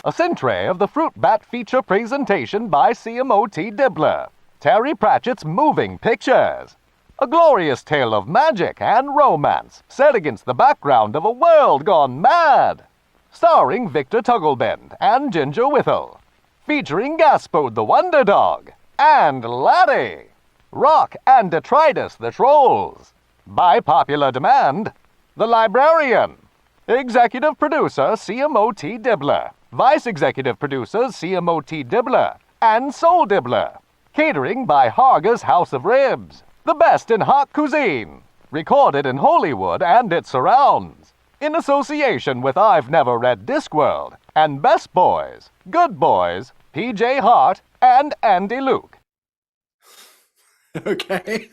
A century of the Fruit Bat feature presentation by CMOT Dibbler. Terry Pratchett's moving pictures. A glorious tale of magic and romance set against the background of a world gone mad. Starring Victor Tugglebend and Ginger Whittle. Featuring Gaspode the Wonder Dog and Laddie. Rock and Detritus the Trolls. By popular demand, The Librarian. Executive Producer CMOT Dibbler. Vice Executive Producers CMOT Dibbler and Soul Dibbler. Catering by Harga's House of Ribs. The best in hot cuisine. Recorded in Hollywood and its surrounds. In association with I've Never Read Discworld and Best Boys, Good Boys, PJ Hart, and Andy Luke. Okay.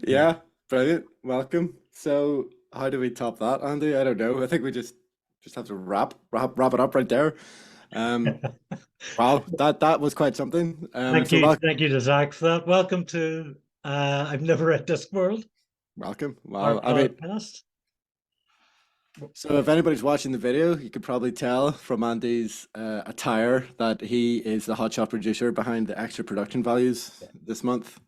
Yeah, brilliant. Welcome. So how do we top that, Andy? I don't know. I think we just have to wrap it up right there. Wow, that was quite something. Thank you to Zach for that. Welcome to I've Never Read Discworld. Welcome. Wow. I mean, so if anybody's watching the video, you could probably tell from Andy's attire that he is the hotshot producer behind the extra production values this month.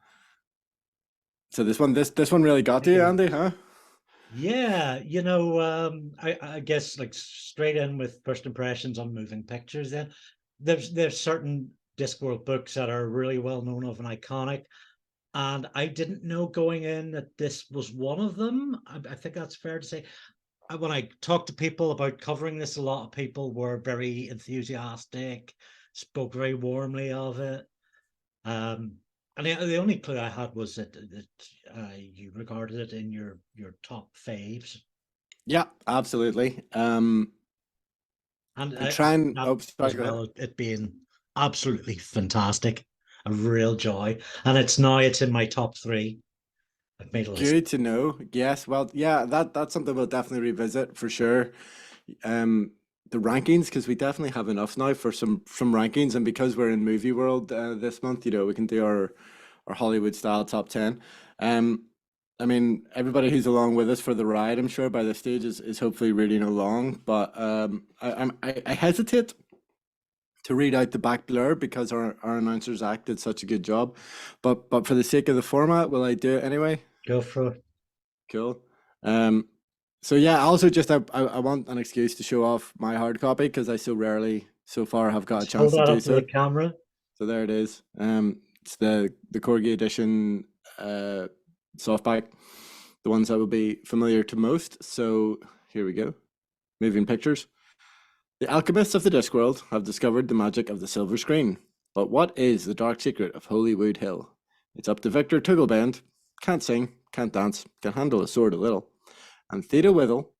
So this one really got to you, Andy, huh? Yeah, I guess like straight in with first impressions on moving pictures. Then there's certain Discworld books that are really well known of and iconic, and I didn't know going in that this was one of them. I think that's fair to say. When I talked to people about covering this, a lot of people were very enthusiastic, spoke very warmly of it. And the only clue I had was that you regarded it in your top faves. Yeah, absolutely. And it being absolutely fantastic, a real joy, and it's in my top 3. I've made a list. Good to know. Yes, well, yeah, that's something we'll definitely revisit for sure. The rankings, because we definitely have enough now for some rankings, and because we're in movie world this month, we can do our Hollywood style top 10. I mean, everybody who's along with us for the ride, I'm sure by this stage is hopefully reading along, but I hesitate to read out the back blur because our announcer Zach did such a good job, but for the sake of the format, will I do it anyway? Go for it. Cool. So yeah, also just I want an excuse to show off my hard copy because I so rarely so far have got a chance to do so. The camera. So there it is. It's the Corgi edition softback, the ones that will be familiar to most. So here we go. Moving pictures. The alchemists of the Discworld have discovered the magic of the silver screen. But what is the dark secret of Holywood Hill? It's up to Victor Tugglebend. Can't sing, can't dance, can handle a sword a little. And Theda Whittle,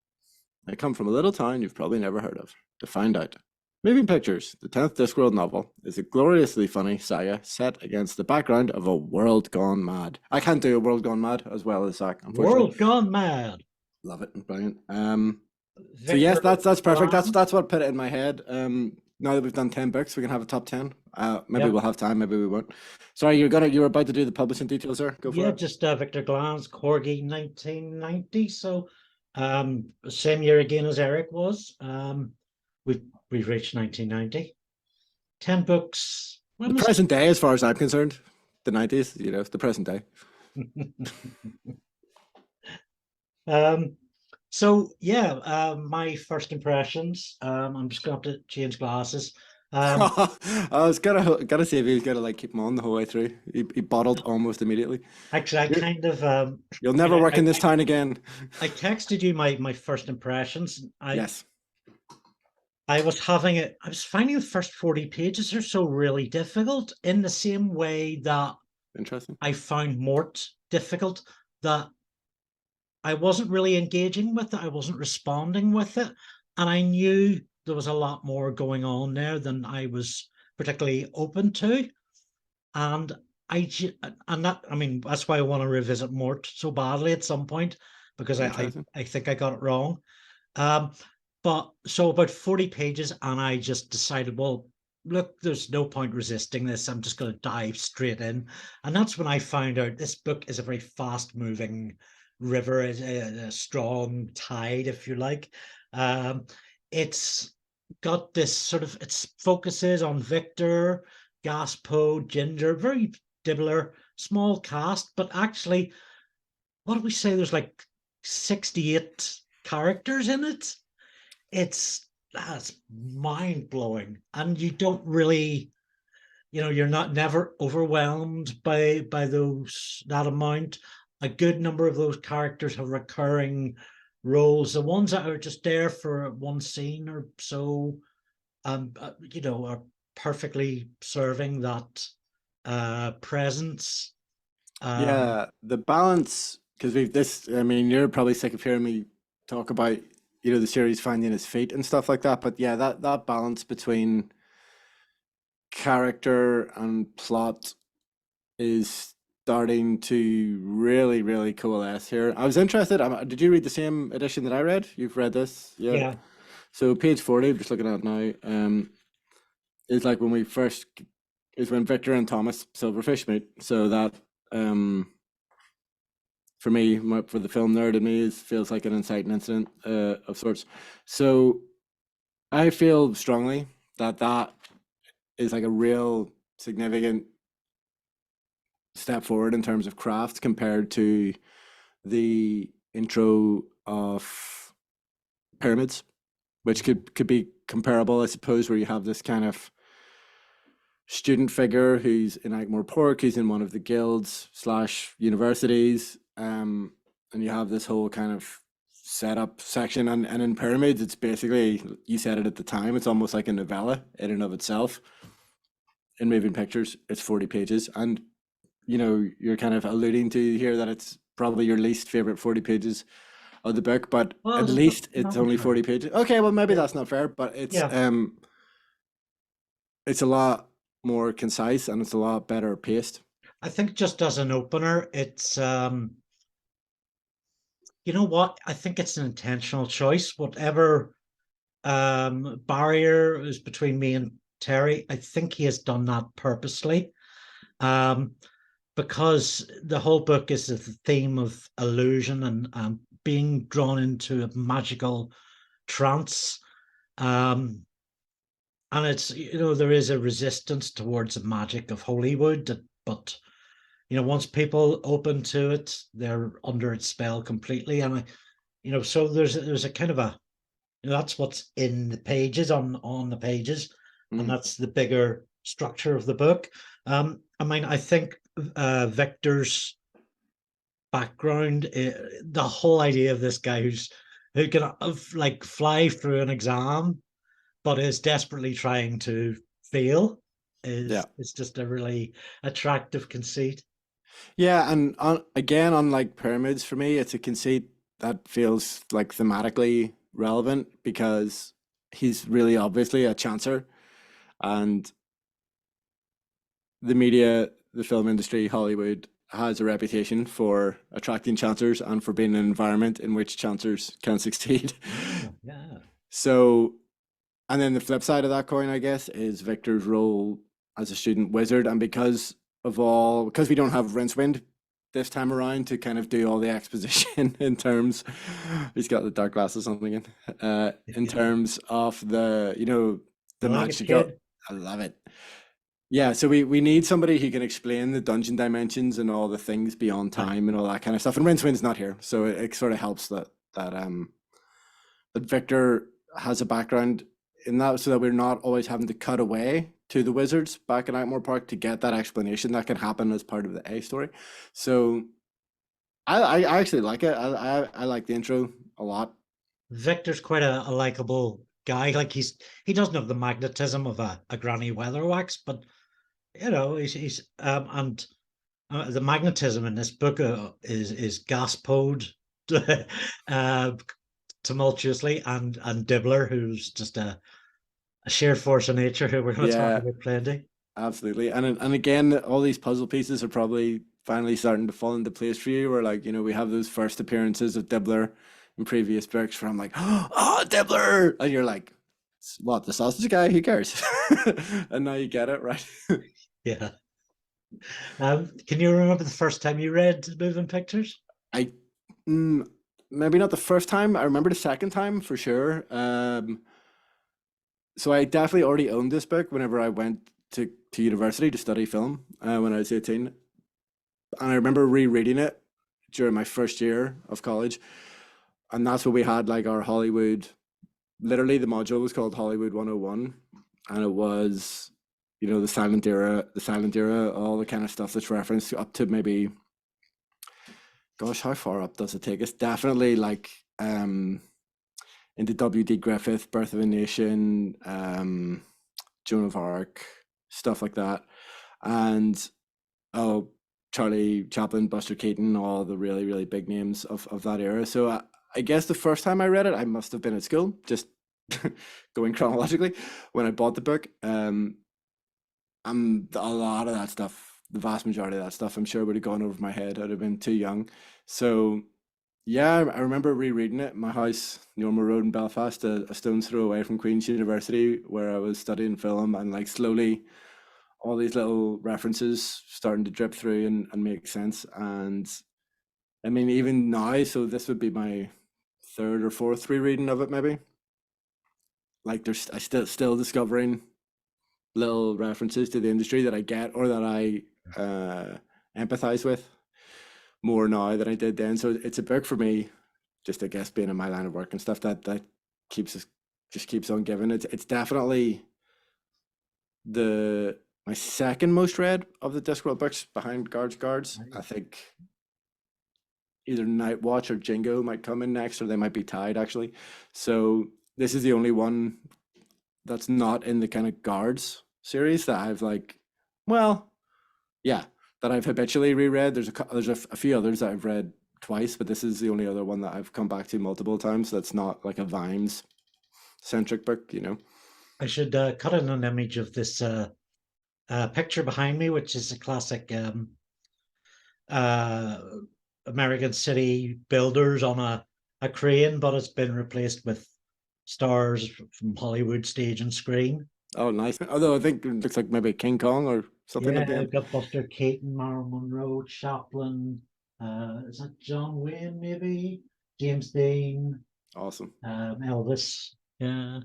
they come from a little town you've probably never heard of, to find out. Moving Pictures, the 10th Discworld novel, is a gloriously funny saga set against the background of a world gone mad. I can't do a world gone mad as well as Zach, unfortunately. World gone mad. Love it, brilliant. So yes, that's perfect. That's what put it in my head. Now that we've done 10 books, we can have a top 10. Maybe we'll have time, maybe we won't. Sorry, you were about to do the publishing details there. Go for it. Yeah, just Victor Glan's Corgi 1990. So same year again as Eric was. We've reached 1990. 10 books. The present day, as far as I'm concerned. The 90s, the present day. So yeah, my first impressions. I'm just gonna have to change glasses. I was gotta see if he was gonna keep him on the whole way through. He bottled almost immediately. Actually, I kind of you'll never work in this town again. I texted you my first impressions. Yes. I was finding the first 40 pages or so really difficult, in the same way that Interesting. I found Mort difficult, that I wasn't really engaging with it. I wasn't responding with it. And I knew there was a lot more going on there than I was particularly open to. And that's why I want to revisit Mort so badly at some point, because I think I got it wrong. But so about 40 pages, and I just decided, well, look, there's no point resisting this. I'm just going to dive straight in. And that's when I found out this book is a very fast moving river, a strong tide, if you like. It's got this sort of, its focuses on Victor, Gaspo, Ginger, very Dibbler, small cast, but actually, what do we say? There's like 68 characters in it. That's mind blowing, and you don't really, you're not never overwhelmed by those that amount. A good number of those characters have recurring roles. The ones that are just there for one scene or so, are perfectly serving that presence. Um, Yeah, the balance, because we've this, I mean, you're probably sick of hearing me talk about, the series finding its feet and stuff like that. But yeah, that balance between character and plot is starting to really, really coalesce here. I was interested. Did you read the same edition that I read? You've read this, yeah? yeah, So page 40, I'm just looking at it now, is like when we first is when Victor and Thomas Silverfish meet. So that for me, for the film nerd in me, feels like an inciting incident of sorts. So I feel strongly that is like a real significant step forward in terms of craft compared to the intro of Pyramids, which could be comparable, I suppose, where you have this kind of student figure who's in Agmore Park, who's in one of the guilds slash universities, and you have this whole kind of setup section, and in Pyramids, it's basically, you said it at the time, it's almost like a novella in and of itself. In Moving Pictures, it's 40 pages, and you're kind of alluding to here that it's probably your least favorite 40 pages of the book, but well, at it's least it's not only true. 40 pages. Okay, well, maybe Yeah, that's not fair, but yeah. it's a lot more concise and it's a lot better paced. I think just as an opener, it's you know what? I think it's an intentional choice. Whatever barrier is between me and Terry, I think he has done that purposely. Um, because the whole book is the theme of illusion and being drawn into a magical trance. Um, and it's, there is a resistance towards the magic of Hollywood, but once people open to it, they're under its spell completely. And so there's a kind of a, that's what's in the pages, on the pages, and Mm. that's the bigger structure of the book. I mean, I think Victor's background, the whole idea of this guy who can like fly through an exam, but is desperately trying to fail, Yeah. is just a really attractive conceit. Yeah, and again, unlike Pyramids, for me, it's a conceit that feels like thematically relevant because he's really obviously a chancer, and the media, the film industry, Hollywood has a reputation for attracting chancers and for being an environment in which chancers can succeed. Yeah. So, and then the flip side of that coin, I guess, is Victor's role as a student wizard. And because we don't have Rincewind this time around to kind of do all the exposition in terms, he's got the dark glasses on again, in terms of I the like it, magical, kid. I love it. Yeah, so we need somebody who can explain the dungeon dimensions and all the things beyond Right. time and all that kind of stuff. And Rincewind's not here, so it sort of helps that Victor has a background in that, so that we're not always having to cut away to the wizards back in Atmore Park to get that explanation that can happen as part of the A story. So I actually like it. I like the intro a lot. Victor's quite a likable guy. Like he doesn't have the magnetism of a Granny Weatherwax, but he's and the magnetism in this book is gaspode uh, tumultuously, and Dibbler, who's just a sheer force of nature, who we're going to talk Yeah, about plenty. absolutely. And again, all these puzzle pieces are probably finally starting to fall into place for you. Where like, we have those first appearances of Dibbler in previous books where I'm like, oh, Dibbler, and you're like, what, the sausage guy? Who cares? And now you get it, right? Yeah. Can you remember the first time you read Moving Pictures? I mm, maybe not the first time. I remember the second time for sure. so I definitely already owned this book whenever I went to university to study film when I was 18. And I remember rereading it during my first year of college. And that's where we had like our Hollywood, literally the module was called Hollywood 101. And it was, you know, the silent era, all the kind of stuff that's referenced up to maybe, gosh, how far up does it take us? Definitely like into W.D. Griffith, Birth of a Nation, Joan of Arc, stuff like that. And oh, Charlie Chaplin, Buster Keaton, all the really, really big names of that era. So I guess the first time I read it, I must have been at school, just going chronologically, when I bought the book. A lot of that stuff, the vast majority of that stuff, I'm sure would have gone over my head. I'd have been too young. So yeah, I remember rereading it. My house, Normal Road in Belfast, a stone's throw away from Queen's University, where I was studying film, and like slowly all these little references starting to drip through and make sense. And I mean, even now, so this would be my third or fourth rereading of it, maybe. Like I still discovering little references to the industry that I get or that I empathize with more now than I did then. So it's a book for me, just I guess being in my line of work and stuff, that keeps on giving. It's definitely my second most read of the Discworld books behind Guards. I think either Night Watch or Jingo might come in next, or they might be tied actually. So this is the only one that's not in the kind of Guards series that I've like, well, yeah, that I've habitually reread. There's a few others that I've read twice, but this is the only other one that I've come back to multiple times. That's not like a Vimes centric book, you know. I should cut in an image of this picture behind me, which is a classic American city builders on a crane, but it's been replaced with stars from Hollywood stage and screen. Oh, nice. Although I think it looks like maybe King Kong or something. Yeah, got Buster Keaton, Marilyn Monroe, Chaplin. Is that John Wayne? Maybe James Dean. Awesome. Elvis. Yeah.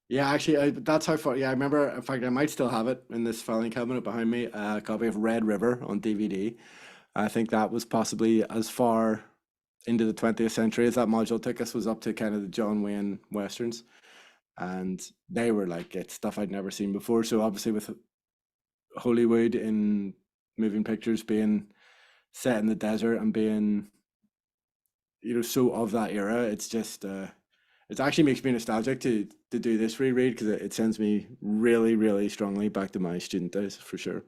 Yeah, actually, that's how far. Yeah, I remember. In fact, I might still have it in this filing cabinet behind me. A copy of Red River on DVD. I think that was possibly as far into the 20th century as that module took us, was up to kind of the John Wayne westerns, and they were like, it's stuff I'd never seen before. So obviously, with Hollywood in moving pictures being set in the desert and being, you know, so of that era, it's just it actually makes me nostalgic to do this reread, because it sends me really, really strongly back to my student days for sure.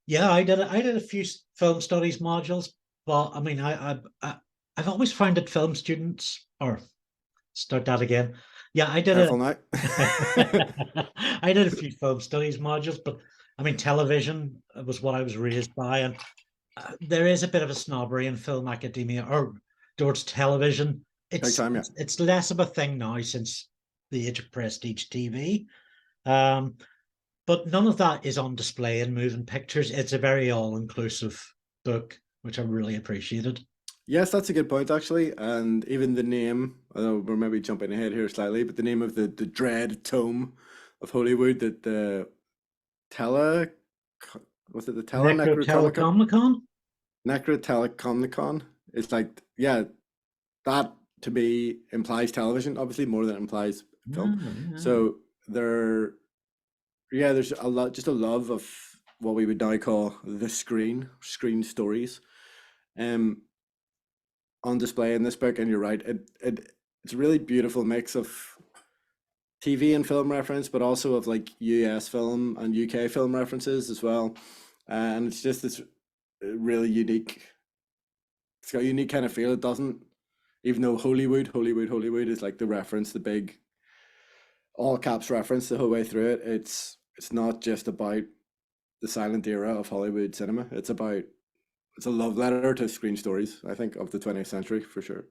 Yeah, I did a few film studies modules, but I mean, I've always found that film students, or start that again. Yeah, I did Careful now. I did a few film studies modules, but I mean, television was what I was raised by, and there is a bit of a snobbery in film academia or towards television. Big time, yeah. It's less of a thing now since the age of prestige TV. But none of that is on display in moving pictures. It's a very all-inclusive book, which I really appreciated. Yes, that's a good point, actually. And even the name, I know we're maybe jumping ahead here slightly, but the name of the dread tome of Hollywood, that the was it the Necrotelecomnicon? Necrotelecomnicon? It's like, yeah, that to me implies television, obviously, more than it implies film. So there's a lot, just a love of what we would now call the screen stories, on display in this book. And you're right, it's a really beautiful mix of TV and film reference, but also of like US film and UK film references as well. And it's just this really unique, it's got a unique kind of feel. It doesn't, even though Hollywood is like the reference, the big all caps reference the whole way through it. It's not just about the silent era of Hollywood cinema. It's a love letter to screen stories, I think, of the 20th century for sure.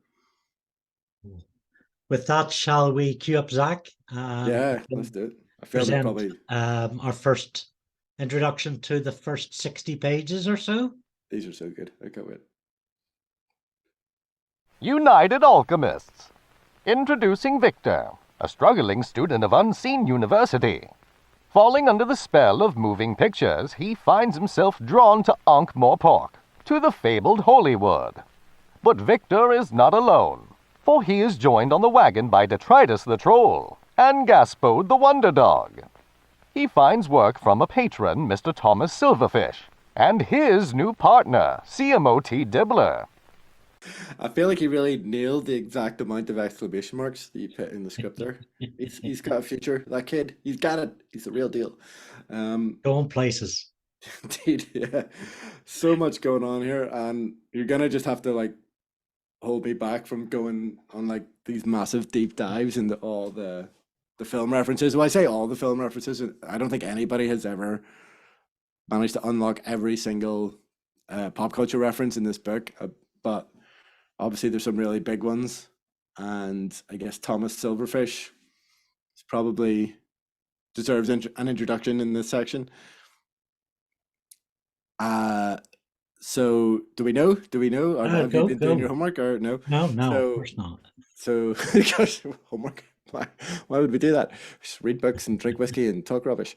With that, shall we cue up Zach? Yeah, let's do it. I feel like probably our first introduction to the first 60 pages or so. These are so good. I can't wait. United Alchemists. Introducing Victor, a struggling student of unseen university. Falling under the spell of moving pictures, he finds himself drawn to Ankh-Morpork, to the fabled Hollywood. But Victor is not alone, for he is joined on the wagon by Detritus the Troll and Gaspode the Wonder Dog. He finds work from a patron, Mr. Thomas Silverfish, and his new partner, CMOT Dibbler. I feel like he really nailed the exact amount of exclamation marks that you put in the script there. He's got a future, that kid. He's got it. He's the real deal. Going places. Indeed, yeah. So much going on here, and you're gonna just have to like hold me back from going on like these massive deep dives into all the film references. Well, I say all the film references. I don't think anybody has ever managed to unlock every single pop culture reference in this book, but obviously there's some really big ones, and I guess Thomas Silverfish probably deserves an introduction in this section. So do we know? Or have you been doing your homework or no? No, of course not. So gosh, homework. Why would we do that? Just read books and drink whiskey and talk rubbish.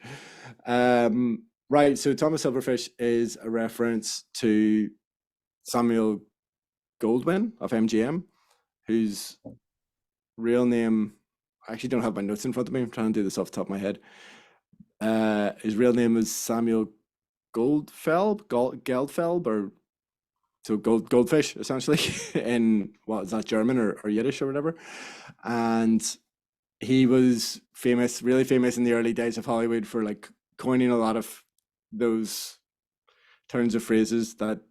Right. So Thomas Silverfish is a reference to Samuel Goldwyn of MGM, whose real name, I actually don't have my notes in front of me. I'm trying to do this off the top of my head. His real name is Samuel Geldfelb, or so goldfish essentially in what is that, German or Yiddish or whatever. And he was really famous in the early days of Hollywood for like coining a lot of those turns of phrases that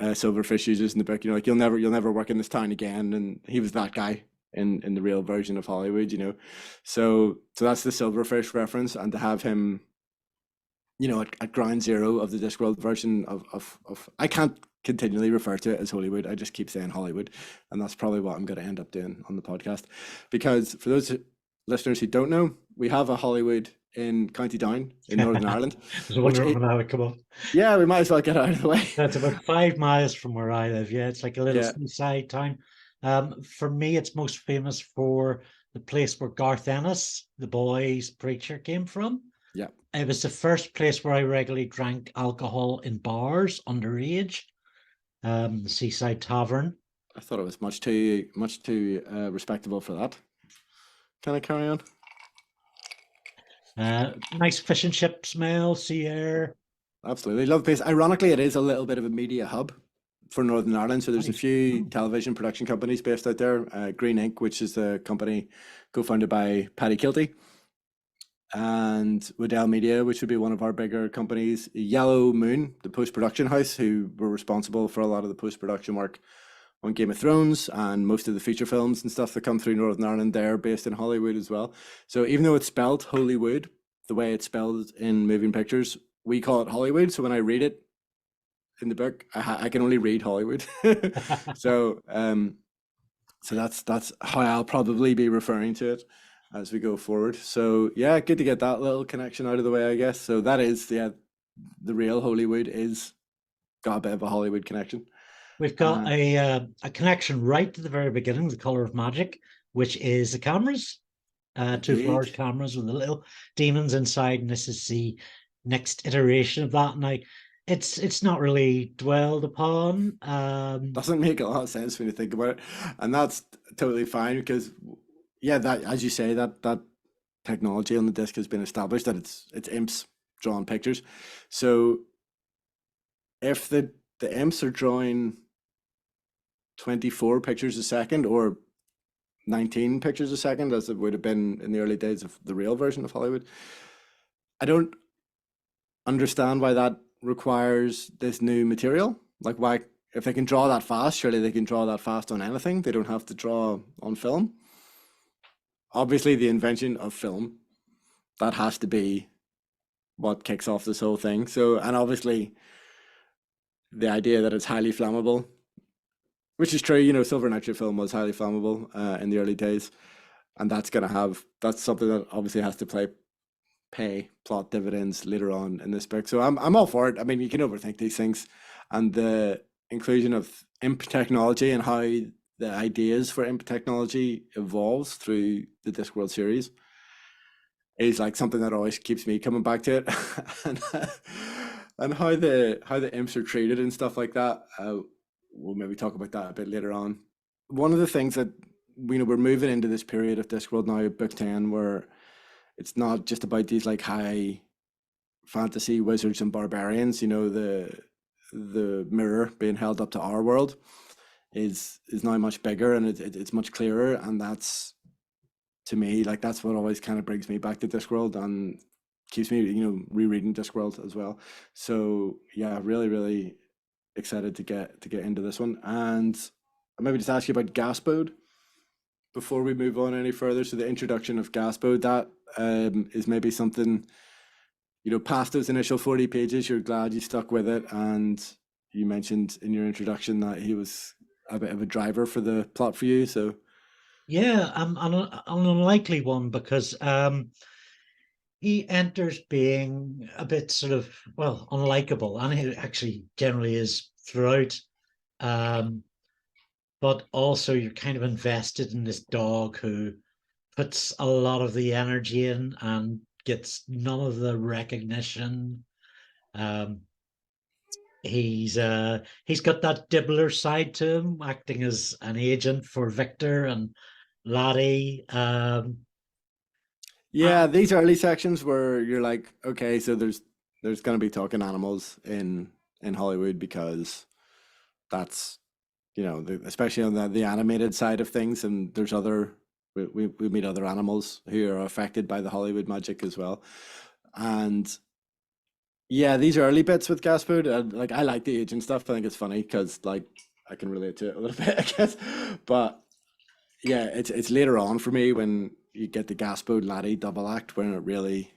Silverfish uses in the book. You know, like you'll never work in this town again, and he was that guy in the real version of Hollywood. You know, so that's the Silverfish reference, and to have him, you know, at ground zero of the Discworld version of I can't continually refer to it as Hollywood. I just keep saying Hollywood, and that's probably what I'm going to end up doing on the podcast, because for those listeners who don't know, we have a Hollywood in County Down in Northern Ireland. I was wondering how it come up. Yeah, we might as well get it out of the way. That's about 5 miles from where I live. Yeah, it's like a little seaside town. For me, it's most famous for the place where Garth Ennis, the boys' preacher, came from. Yeah. It was the first place where I regularly drank alcohol in bars underage. The Seaside Tavern. I thought it was much too respectable for that. Can I carry on? Nice fish and chip smell, sea air. Absolutely, love the place. Ironically, it is a little bit of a media hub for Northern Ireland. So there's a few television production companies based out there. Green Ink, which is the company co-founded by Paddy Kilty, and Waddell Media, which would be one of our bigger companies. Yellow Moon, the post-production house, who were responsible for a lot of the post-production work on Game of Thrones and most of the feature films and stuff that come through Northern Ireland. They're based in Hollywood as well. So even though it's spelled Hollywood, the way it's spelled in moving pictures, we call it Hollywood. So when I read it in the book, I can only read Hollywood. So that's how I'll probably be referring to it as we go forward. So yeah, good to get that little connection out of the way, I guess. So that is the real Hollywood is got a bit of a Hollywood connection. We've got a connection right to the very beginning, The Color of Magic, which is the cameras, two large cameras with the little demons inside, and this is the next iteration of that. Now, it's not really dwelled upon. Doesn't make a lot of sense when you think about it, and that's totally fine because, yeah, that, as you say, that technology on the disc has been established that it's imps drawing pictures. So if the imps are drawing 24 pictures a second or 19 pictures a second, as it would have been in the early days of the real version of Hollywood, I don't understand why that requires this new material. Like, why, if they can draw that fast, surely they can draw that fast on anything. They don't have to draw on film. Obviously, the invention of film, that has to be what kicks off this whole thing. So, and obviously the idea that it's highly flammable, which is true, you know, silver nitrate film was highly flammable in the early days, and that's something that obviously has to pay plot dividends later on in this book. So I'm all for it. I mean, you can overthink these things, and the inclusion of imp technology and how the ideas for imp technology evolves through the Discworld series is like something that always keeps me coming back to it, and and how the imps are treated and stuff like that. We'll maybe talk about that a bit later on. One of the things that we're moving into this period of Discworld now, book 10, where it's not just about these like high fantasy wizards and barbarians. You know, the mirror being held up to our world is now much bigger, and it's much clearer, and that's, to me, like that's what always kind of brings me back to Discworld and keeps me, rereading Discworld as well. So yeah, really, really excited to get into this one. And I'll maybe just ask you about Gaspode before we move on any further. So the introduction of Gaspode, that is maybe something, past those initial 40 pages, you're glad you stuck with it. And you mentioned in your introduction that he was a bit of a driver for the plot for you. So Yeah, I'm an unlikely one because he enters being a bit sort of, well, unlikable, and he actually generally is throughout. But also you're kind of invested in this dog who puts a lot of the energy in and gets none of the recognition. Um, he's got that Dibbler side to him, acting as an agent for Victor and Lottie. yeah, these early sections where you're like, okay, so there's going to be talking animals in Hollywood, because that's, especially on the animated side of things, and there's other, we meet other animals who are affected by the Hollywood magic as well. And yeah, these early bits with Gaspard, like I like the agent stuff. I think it's funny because like I can relate to it a little bit, I guess. But yeah, it's later on for me when you get the Gaspard Laddie double act, when it really,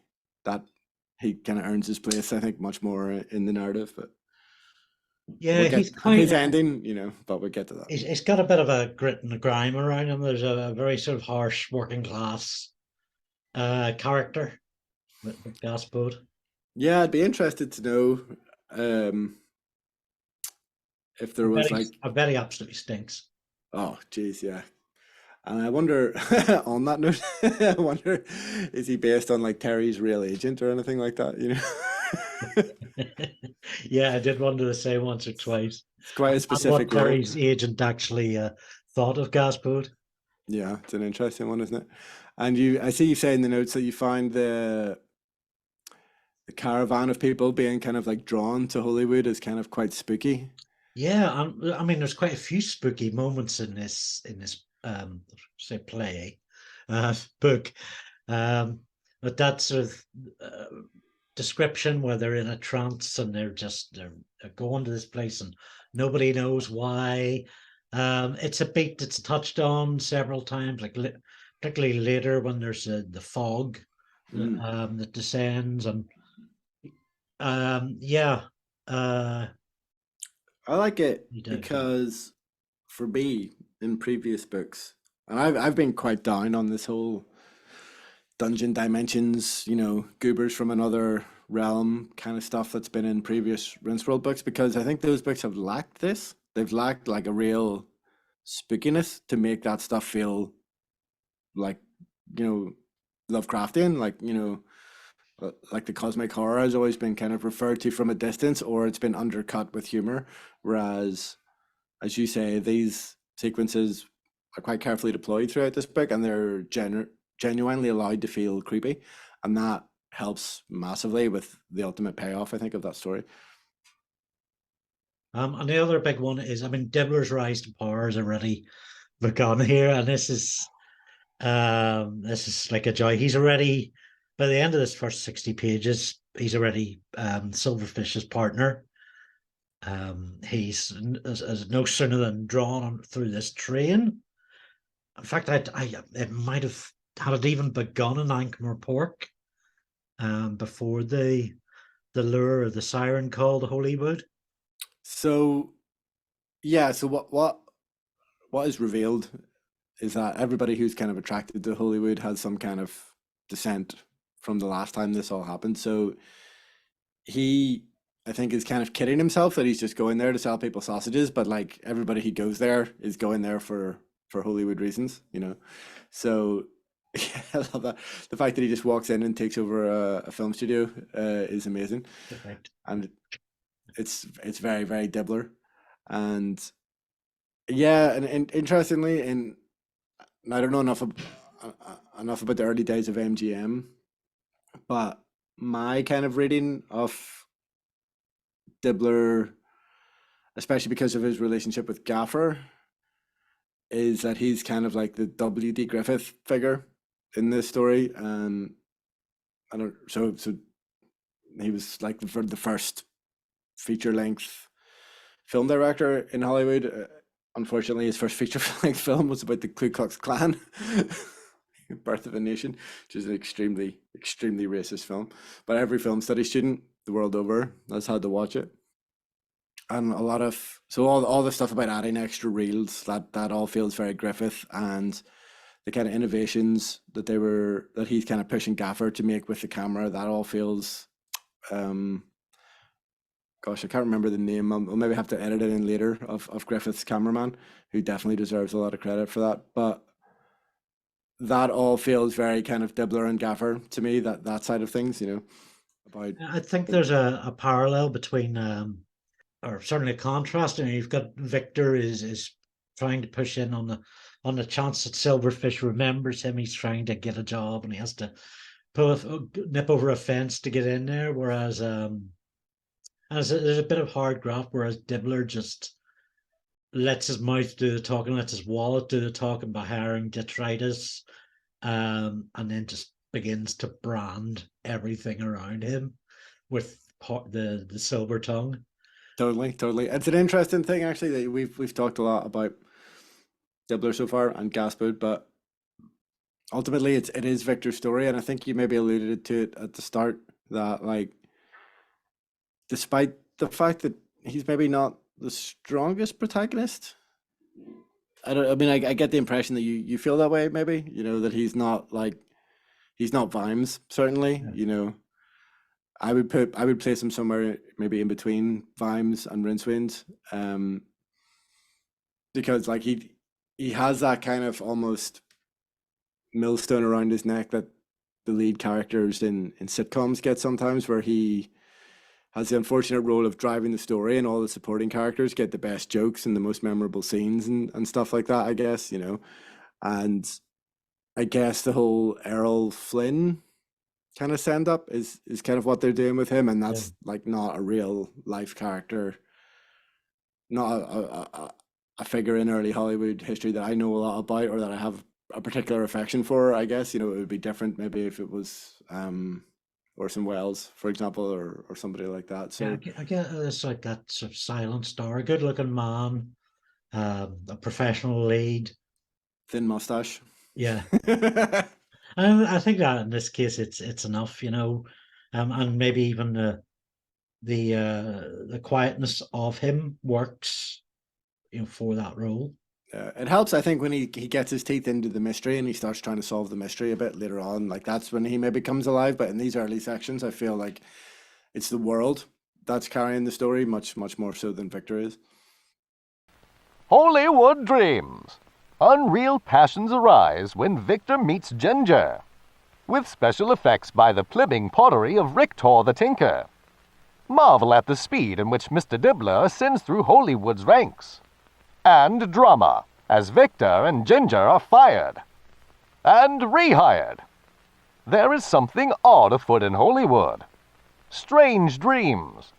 that he kind of earns his place, I think, much more in the narrative. But we'll Yeah, get he's quite. his ending, but we'll get to that. He's got a bit of a grit and a grime around him. There's a very sort of harsh working class character with Gaspard. Yeah, I'd be interested to know um, if there was like, I bet he absolutely stinks. oh, geez, yeah. And I wonder, on that note, I wonder, is he based on like Terry's real agent or anything like that? Yeah, I did wonder the same once or twice. It's quite a And what specific role. Terry's agent actually thought of Gaspard. Yeah, it's an interesting one, isn't it? And I see you say in the notes that you find the caravan of people being kind of like drawn to Hollywood is kind of quite spooky. Yeah, I mean, there's quite a few spooky moments in this say play, book, but that sort of description where they're in a trance and they're going to this place and nobody knows why. It's a beat that's touched on several times, like particularly later when there's the fog that descends, and yeah, I like it you do. because for me, in previous books, and I've been quite down on this whole dungeon dimensions, goobers from another realm kind of stuff that's been in previous Rinceworld books, because I think those books have lacked this. They've lacked like a real spookiness to make that stuff feel like, Lovecraftian, like the cosmic horror has always been kind of referred to from a distance, or it's been undercut with humor. Whereas, as you say, these sequences are quite carefully deployed throughout this book, and they're genuinely allowed to feel creepy, and that helps massively with the ultimate payoff, I think, of that story. And the other big one is, I mean, Dibbler's rise to power has already begun here, and this is like a joy. He's already, by the end of this first 60 pages, he's already Silverfish's partner. He's as no sooner than drawn on through this train. In fact, it might have had it even begun in Ankh Morpork, before the lure or the siren call to Holywood. So, yeah. So what is revealed is that everybody who's kind of attracted to Hollywood has some kind of descent from the last time this all happened. So he I think is kind of kidding himself that he's just going there to sell people sausages, but like everybody he goes there is going there for Hollywood reasons, you know. So yeah, I love that. The fact that he just walks in and takes over a film studio is amazing, Correct. and it's very very Dibbler, and yeah, and interestingly, and I don't know enough about the early days of MGM, but my kind of reading of Dibbler, especially because of his relationship with Gaffer, is that he's kind of like the W.D. Griffith figure in this story. I don't so he was like the first feature length film director in Hollywood. Unfortunately, his first feature length film was about the Ku Klux Klan, Birth of a Nation, which is an extremely racist film. But every film study student the world over has had to watch it. And a lot of all the stuff about adding extra reels, that all feels very Griffith, and the kind of innovations that he's kind of pushing Gaffer to make with the camera, that all feels gosh, I can't remember the name. I'll maybe have to edit it in later, of Griffith's cameraman, who definitely deserves a lot of credit for that. But that all feels very kind of Dibbler and Gaffer to me, that side of things, you know, about I think there's a parallel between, or certainly a contrast. And you've got Victor is trying to push in on the chance that Silverfish remembers him. He's trying to get a job, and he has to nip over a fence to get in there. Whereas there's a bit of hard graft. Whereas Dibbler just lets his mouth do the talking, lets his wallet do the talking by hiring detritus, and then just begins to brand everything around him with the silver tongue. totally. It's an interesting thing actually that we've talked a lot about Dibbler so far and Gaspard, but ultimately it is Victor's story, and I think you maybe alluded to it at the start that like despite the fact that he's maybe not the strongest protagonist, I mean I get the impression that you feel that way, maybe, you know, that he's not Vimes, certainly, Yeah. you know. I would place him somewhere maybe in between Vimes and Rincewind, because like he has that kind of almost millstone around his neck that the lead characters in sitcoms get sometimes, where he has the unfortunate role of driving the story, and all the supporting characters get the best jokes and the most memorable scenes and stuff like that, I guess, you know. And I guess the whole Errol Flynn kind of send up is kind of what they're doing with him, and Yeah. that's like not a real life character, not a figure in early Hollywood history that I know a lot about or that I have a particular affection for. I guess, you know, it would be different maybe if it was Orson Welles, for example, or somebody like that. Yeah, So I get it's like that sort of silent star, a good-looking man, a professional lead. thin mustache. Yeah, and I think that in this case it's enough, you know, and maybe even the quietness of him works, you know, for that role. It helps, I think, when he gets his teeth into the mystery and he starts trying to solve the mystery a bit later on. Like that's when he maybe comes alive. But in these early sections, I feel like it's the world that's carrying the story much more so than Victor is. Hollywood dreams. Unreal passions arise when Victor meets Ginger, with special effects by the plibbing pottery of Rictor the Tinker. Marvel at the speed in which Mr. Dibbler ascends through Hollywood's ranks. And drama, as Victor and Ginger are fired. And rehired. There is something odd afoot in Hollywood. Strange dreams.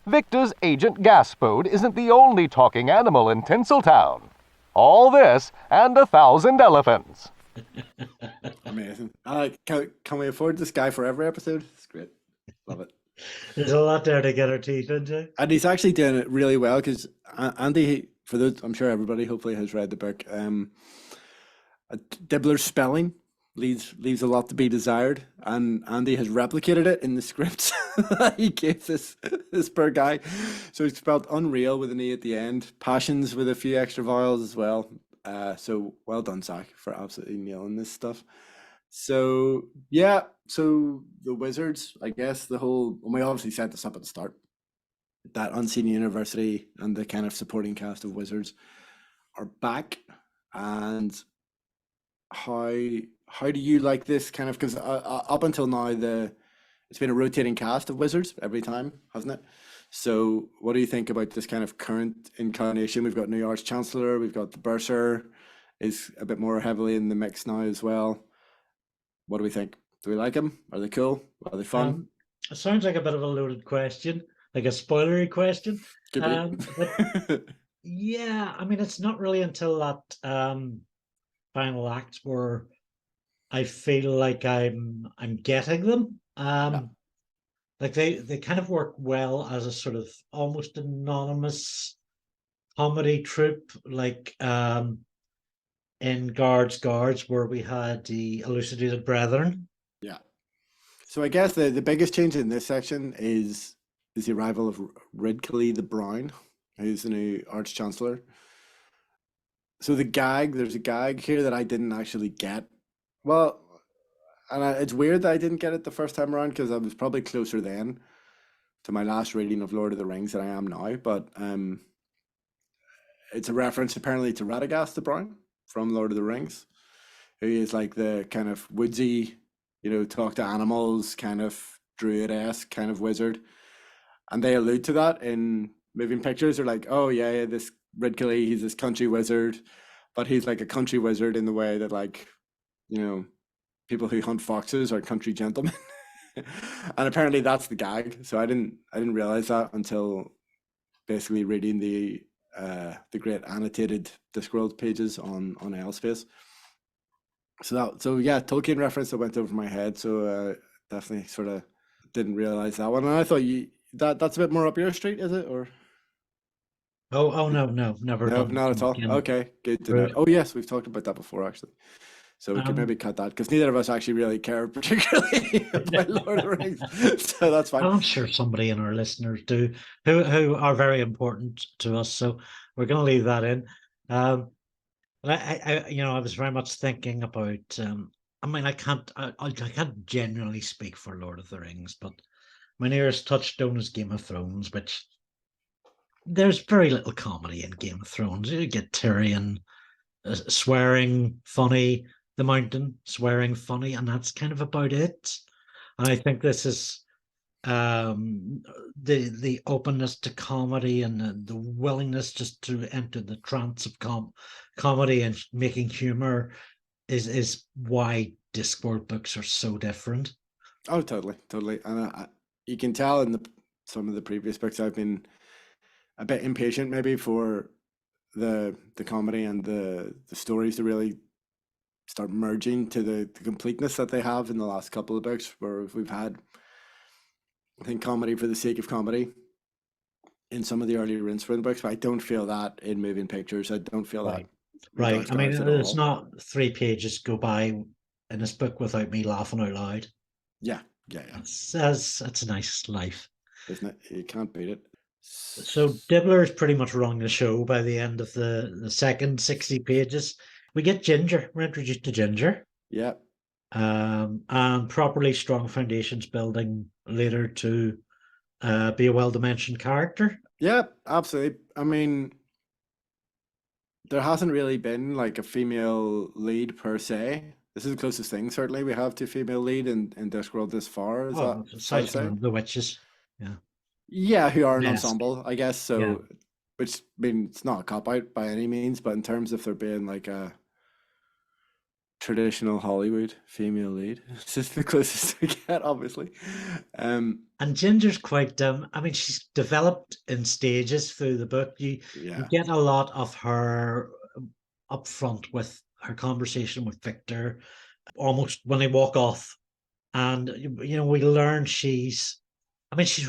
Victor's agent Gaspode isn't the only talking animal in Tinseltown. All this and 1,000 elephants. Amazing. Can we afford this guy for every episode? It's great. Love it. There's a lot there to get our teeth into. And he's actually doing it really well because Andy, for those, I'm sure everybody hopefully has read the book. Dibbler's spelling leaves a lot to be desired, and Andy has replicated it in the scripts that he gave this poor guy. So he's spelled unreal with an E at the end, passions with a few extra vowels as well. So well done, Zach, for absolutely nailing this stuff. So yeah, so the wizards, I guess we obviously set this up at the start. that Unseen University and the kind of supporting cast of wizards are back. And how do you like this kind of, because up until now it's been a rotating cast of wizards every time, hasn't it? So what do you think about this kind of current incarnation? We've got new Arch Chancellor, we've got the Bursar is a bit more heavily in the mix now as well. What do we think? Do we like them? Are they cool? Are they fun? It sounds like a bit of a loaded question, like a spoilery question. Could But be. yeah, I mean, it's not really until that final act where I feel like I'm getting them. Yeah. Like they kind of work well as a sort of almost anonymous comedy troupe, like in Guards, where we had the Elucidated Brethren. Yeah. So I guess the biggest change in this section is the arrival of Ridcully the Brown, who's the new Arch Chancellor. So there's a gag here that I didn't actually get. Well, and it's weird that I didn't get it the first time around because I was probably closer then to my last reading of Lord of the Rings than I am now. But it's a reference apparently to Radagast the Brown from Lord of the Rings, who is like the kind of woodsy, talk to animals, kind of druid-esque kind of wizard. And they allude to that in moving pictures. They're like, oh yeah, this Ridcully, he's this country wizard, but he's like a country wizard in the way that, like, people who hunt foxes are country gentlemen. And apparently that's the gag. So I didn't realize that until basically reading the great annotated Discworld pages on Elspace. So yeah, Tolkien reference that went over my head. So definitely sort of didn't realize that one. And I thought that's a bit more up your street, is it? Or Oh no, never no, done not at all. Tolkien. Okay, good to know. Oh yes, we've talked about that before actually. So we could maybe cut that because neither of us actually really care particularly about Lord of the Rings. So that's fine. I'm sure somebody in our listeners do who are very important to us. So we're going to leave that in. But I was very much thinking about. I mean, I can't genuinely speak for Lord of the Rings, but my nearest touchstone is Game of Thrones, which there's very little comedy in Game of Thrones. You get Tyrion swearing funny, the Mountain swearing funny, and that's kind of about it. And I think this is the openness to comedy and the willingness just to enter the trance of comedy and making humor is why Discworld books are so different. Oh, totally. And you can tell in some of the previous books I've been a bit impatient maybe for the comedy and the stories to really start merging to the completeness that they have in the last couple of books, where we've had, I think, comedy for the sake of comedy in some of the earlier Rincewind books, but I don't feel that in moving pictures. I don't feel that. Right. I mean, it's not 3 pages go by in this book without me laughing out loud. Yeah. That's a nice life, isn't it? You can't beat it. So Dibbler is pretty much running the show by the end of the second 60 pages. We get Ginger. We're introduced to Ginger. Yeah. And properly strong foundations building later to be a well-dimensioned character. Yeah, absolutely. I mean, there hasn't really been like a female lead per se. This is the closest thing, certainly, we have to female lead in Discworld this far. Is that aside from the witches? Yeah. Yeah, who are an ensemble, I guess. So, yeah. Which, I mean, it's not a cop-out by any means, but in terms of there being like a traditional Hollywood female lead, it's just the closest we get, obviously. And Ginger's quite, I mean, she's developed in stages through the book. You get a lot of her up front with her conversation with Victor, almost when they walk off. And, we learn she's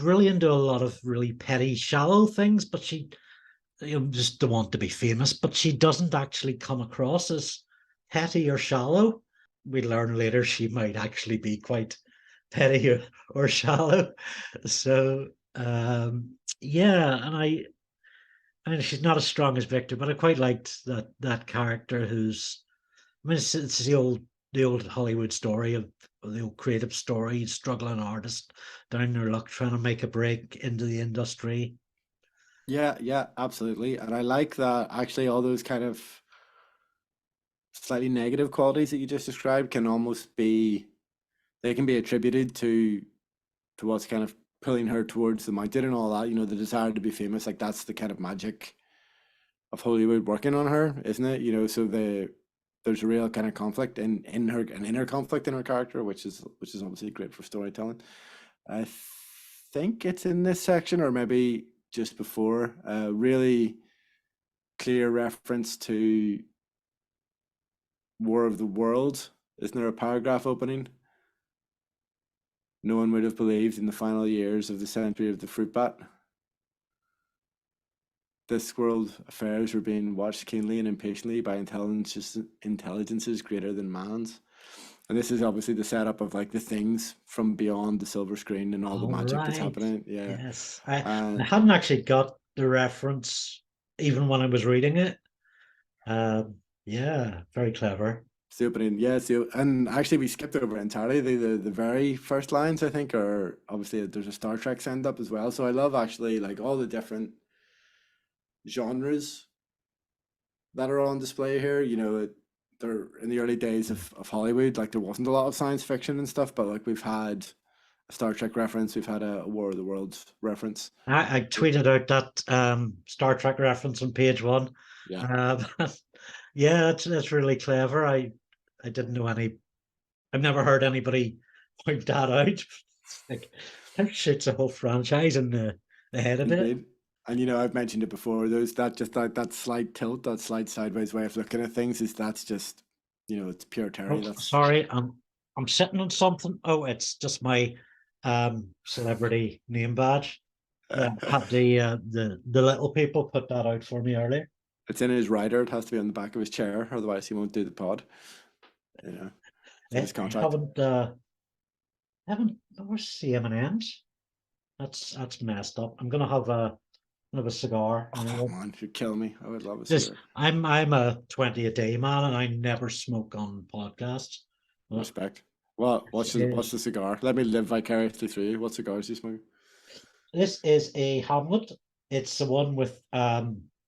really into a lot of really petty, shallow things, but she just don't want to be famous, but she doesn't actually come across as petty or shallow. We learn later she might actually be quite petty or shallow. So, and I mean, she's not as strong as Victor, but I quite liked that character who's, I mean, it's the old Hollywood story of the old creative story, struggling artist down their luck, trying to make a break into the industry. Yeah, yeah, absolutely. And I like that actually all those kind of slightly negative qualities that you just described can almost be they can be attributed to what's kind of pulling her towards the mountain and all that, the desire to be famous, like that's the kind of magic of Hollywood working on her, isn't it? So there's a real kind of conflict in her, an inner conflict in her character, which is obviously great for storytelling. I think it's in this section or maybe just before, really clear reference to War of the Worlds. Isn't there a paragraph opening? No one would have believed in the final years of the century of the fruit bat. This world affairs were being watched keenly and impatiently by intelligences greater than man's. And this is obviously the setup of like the things from beyond the silver screen and all the All magic that's right. happening. Yeah. Yes. I And hadn't actually got the reference even when I was reading it. Yeah, very clever. it's the opening, yeah. So, and actually, we skipped over it entirely. The very first lines, I think, are obviously there's a Star Trek send up as well. So I love actually like all the different genres that are on display here. They're in the early days of Hollywood, like there wasn't a lot of science fiction and stuff, but like we've had a Star Trek reference, we've had a War of the Worlds reference. I tweeted out that Star Trek reference on page one. Yeah, Uh, yeah, that's really clever. I didn't know any. I've never heard anybody point that out. It's like that shit's a whole franchise in the head of it. indeed. And I've mentioned it before. There's that slight tilt, that slight sideways way of looking at things. That's just, it's pure Terry. Oh, That's sorry, I'm sitting on something. Oh, it's just my celebrity name badge. Had the little people put that out for me earlier. it's in his rider. It has to be on the back of his chair, otherwise he won't do the pod. It's in his I contract. haven't where's the M&Ms? That's messed up. I'm gonna have a cigar. Oh man, you'd kill me. I would love a This cigar. I'm a 20 a day man, and I never smoke on podcasts. Well, Respect. Well, what's yeah. the cigar? Let me live vicariously through you. What cigars do you smoke? This is a Hamlet. It's the one with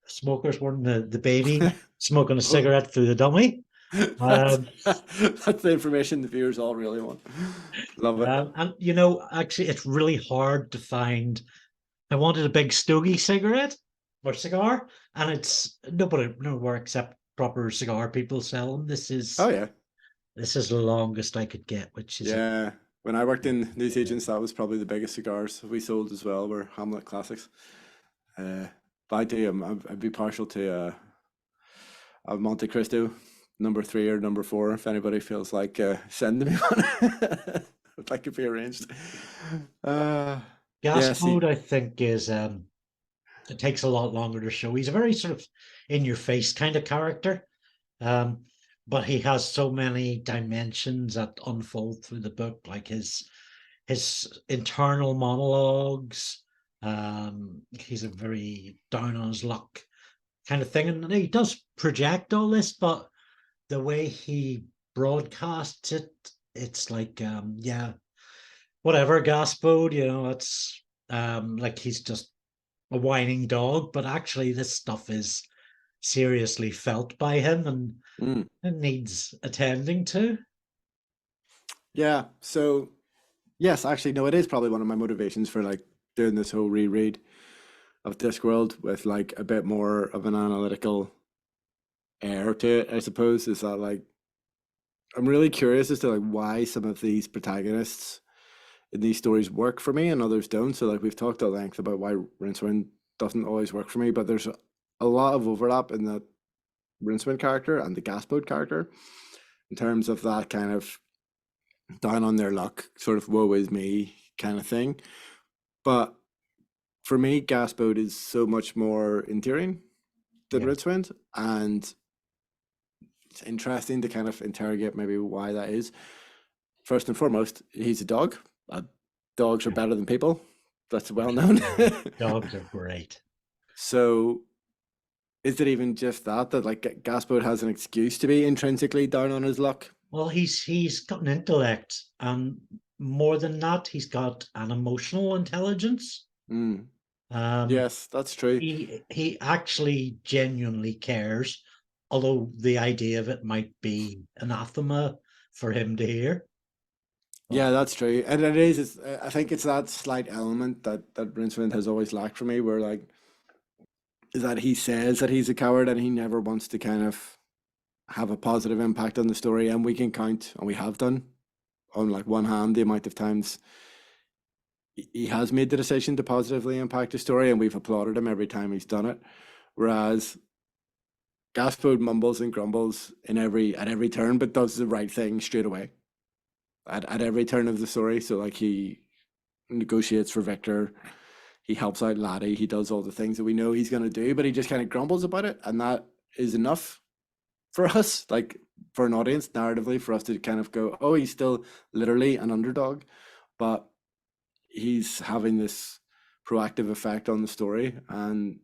smokers wearing the baby smoking a Oh, cigarette through the dummy. that's Um, that's the information the viewers all really want. Love it. and actually, it's really hard to find. I wanted a big stogie cigarette or cigar, and it's nowhere except proper cigar people sell them. Oh yeah, This is the longest I could get, which is yeah. When I worked in newsagents, that was probably the biggest cigars we sold as well. Were Hamlet Classics. But I do. I'd be partial to a Monte Cristo #3 or #4 if anybody feels like sending me one. If that could be arranged. gas Yeah. See. mode. I think is it takes a lot longer to show. He's a very sort of in your face kind of character, um, but he has so many dimensions that unfold through the book, like his internal monologues. He's a very down on his luck kind of thing, and he does project all this, but the way he broadcasts it, it's like yeah, whatever, Gaspode, it's like he's just a whining dog, but actually this stuff is seriously felt by him, and Mm. it needs attending to. Yeah. So yes, actually, no, it is probably one of my motivations for like doing this whole reread of Discworld with like a bit more of an analytical air to it, I suppose, is that like I'm really curious as to like why some of these protagonists in these stories work for me and others don't. So like we've talked at length about why Rincewind doesn't always work for me, but there's a lot of overlap in the Rincewind character and the Gaspode character in terms of that kind of down on their luck, sort of woe is me kind of thing. But for me, Gaspode is so much more endearing than Yeah, Rincewind, and it's interesting to kind of interrogate maybe why that is. First and foremost, he's a dog. Dogs are better than people. That's well known. dogs are great. So, is it even just that like Gaspode has an excuse to be intrinsically down on his luck? Well, he's got an intellect, and more than that, he's got an emotional intelligence. Mm. Yes, that's true. He actually genuinely cares, although the idea of it might be anathema for him to hear. Yeah, that's true. And it is, I think it's that slight element that Rincewind has always lacked for me, where like, is that he says that he's a coward and he never wants to kind of have a positive impact on the story. And we can count, and we have done on like one hand the amount of times he has made the decision to positively impact the story, and we've applauded him every time he's done it. Whereas Gaspode mumbles and grumbles in at every turn, but does the right thing straight away at every turn of the story. So like he negotiates for Victor, he helps out Laddie, he does all the things that we know he's going to do, but he just kind of grumbles about it, and that is enough for us, like for an audience narratively, for us to kind of go, oh, he's still literally an underdog, but he's having this proactive effect on the story, and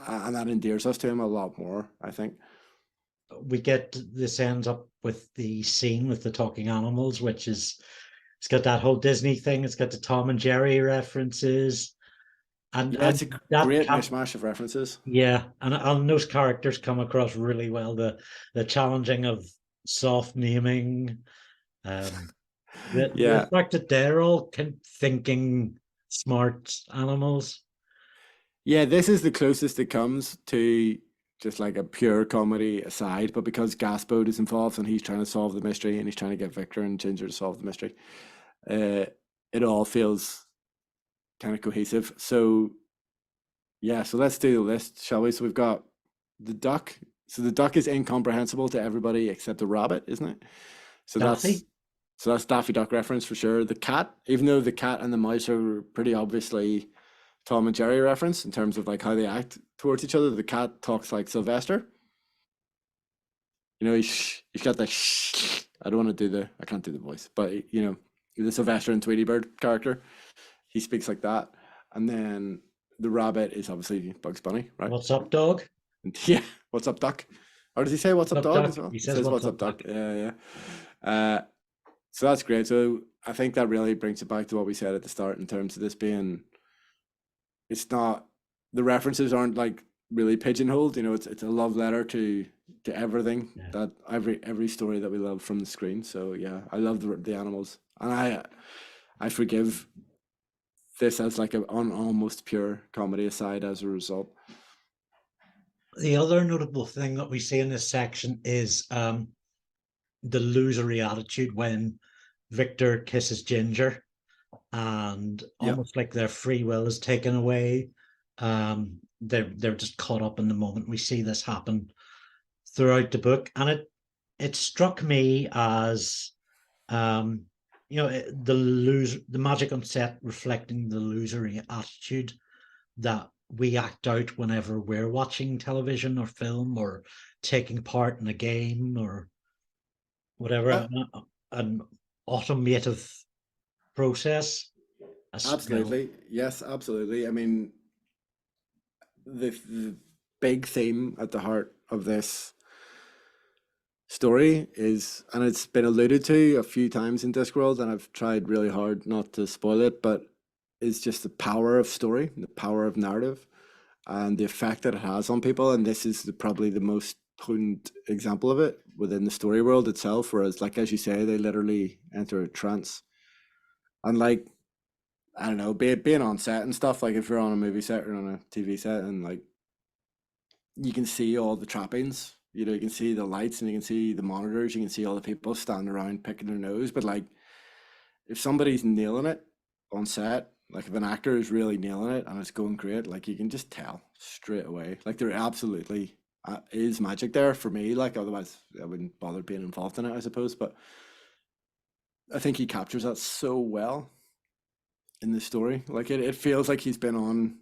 that endears us to him a lot more, I think. We get this ends up with the scene with the talking animals, which is it's got that whole Disney thing. It's got the Tom and Jerry references, Yeah, and it's a that great mishmash of references. yeah, and those characters come across really well. The challenging of soft naming, um, the Yeah, fact that they're all thinking smart animals. yeah, this is the closest it comes to just like a pure comedy aside, but because Gaspode is involved and he's trying to solve the mystery and he's trying to get Victor and Ginger to solve the mystery, uh, it all feels kind of cohesive. So yeah, so let's do the list, shall we? So we've got the duck. So the duck is incomprehensible to everybody except the rabbit, isn't it? So Daffy, that's Daffy Duck reference for sure. The cat, even though the cat and the mouse are pretty obviously Tom and Jerry reference in terms of like how they act towards each other, the cat talks like Sylvester. You know, he's got the I don't want to do I can't do the voice, but you know, the Sylvester and Tweety Bird character, he speaks like that. And then the rabbit is obviously Bugs Bunny, right? what's up, dog? And yeah, what's up, duck? Or does he say what's What's up, up, dog as duck? well? He He says, says "What's what's up, up, duck?" duck. Yeah, yeah. So that's great. So I think that really brings it back to what we said at the start in terms of this being, it's not, the references aren't like really pigeonholed. You know, it's a love letter to everything, Yeah. that every story that we love from the screen. So yeah, I love the animals, and I forgive this as like an almost pure comedy aside as a result. The other notable thing that we see in this section is the losery attitude when Victor kisses Ginger, and Yeah, almost like their free will is taken away. They're just caught up in the moment. We see this happen throughout the book, and it struck me as um, the magic on set reflecting the losery attitude that we act out whenever we're watching television or film or taking part in a game or whatever, yeah, an automative process, a skill. absolutely. Yes, absolutely. I mean, the big theme at the heart of this story is, and it's been alluded to a few times in Discworld, and I've tried really hard not to spoil it, but it's just the power of story, the power of narrative, and the effect that it has on people. And this is probably the most potent example of it within the story world itself. Whereas, like as you say, they literally enter a trance. And like, I don't know, being on set and stuff. Like if you're on a movie set or on a TV set, and like you can see all the trappings. You know, you can see the lights and you can see the monitors. You can see all the people standing around picking their nose. But like, if somebody's nailing it on set, like if an actor is really nailing it and it's going great, like you can just tell straight away. Like there absolutely is magic there for me. Like otherwise, I wouldn't bother being involved in it, I suppose. But I think he captures that so well in the story. Like it feels like he's been on,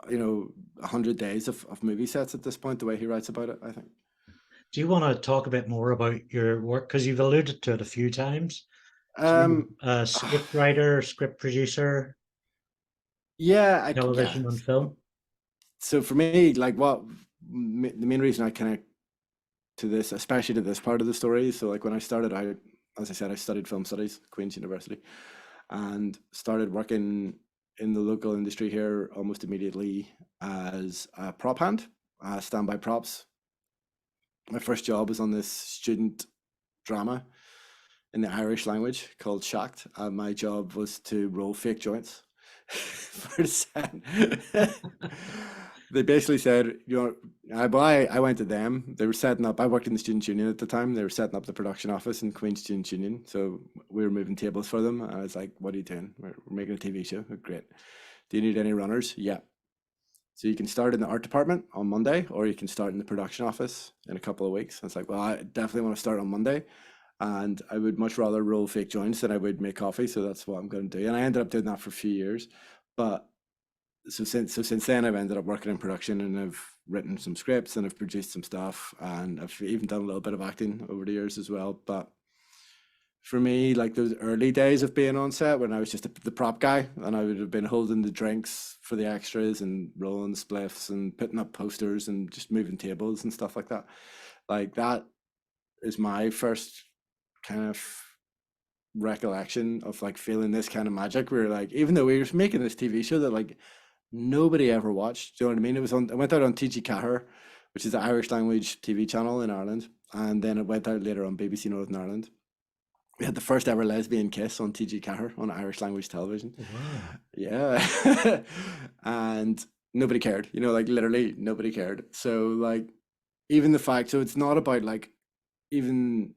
100 days of movie sets at this point. The way he writes about it, I think. Do you want to talk a bit more about your work? Because you've alluded to it a few times. So you're Um, a script writer, script producer, yeah, yeah. television and film. So for me, like the main reason I connect to this, especially to this part of the story, so like when I started out, as I said, I studied film studies, Queen's University, and started working. in the local industry here almost immediately as a prop hand, standby props. My first job was on this student drama in the Irish language called Shacked. My job was to roll fake joints for the set. They basically said, I went to them. They were setting up, I worked in the Students' Union at the time. They were setting up the production office in Queen's Students' Union. So we were moving tables for them. And I was like, what are you doing? We're making a TV show. Oh, great. Do you need any runners? Yeah. So you can start in the art department on Monday, or you can start in the production office in a couple of weeks. I was like, well, I definitely want to start on Monday. And I would much rather roll fake joints than I would make coffee. So that's what I'm going to do. And I ended up doing that for a few years. But since then, I've ended up working in production, and I've written some scripts, and I've produced some stuff, and I've even done a little bit of acting over the years as well. But for me, like those early days of being on set when I was just the prop guy, and I would have been holding the drinks for the extras and rolling spliffs and putting up posters and just moving tables and stuff like that. Like that is my first kind of recollection of like feeling this kind of magic. Where like, even though we were making this TV show that like nobody ever watched, do you know what I mean? It went out on TG Cahir, which is the Irish language TV channel in Ireland, and then it went out later on BBC Northern Ireland. We had the first ever lesbian kiss on TG Cahir on Irish language television. Wow. Yeah. And nobody cared, like literally nobody cared. So like, even the fact, so it's not about like even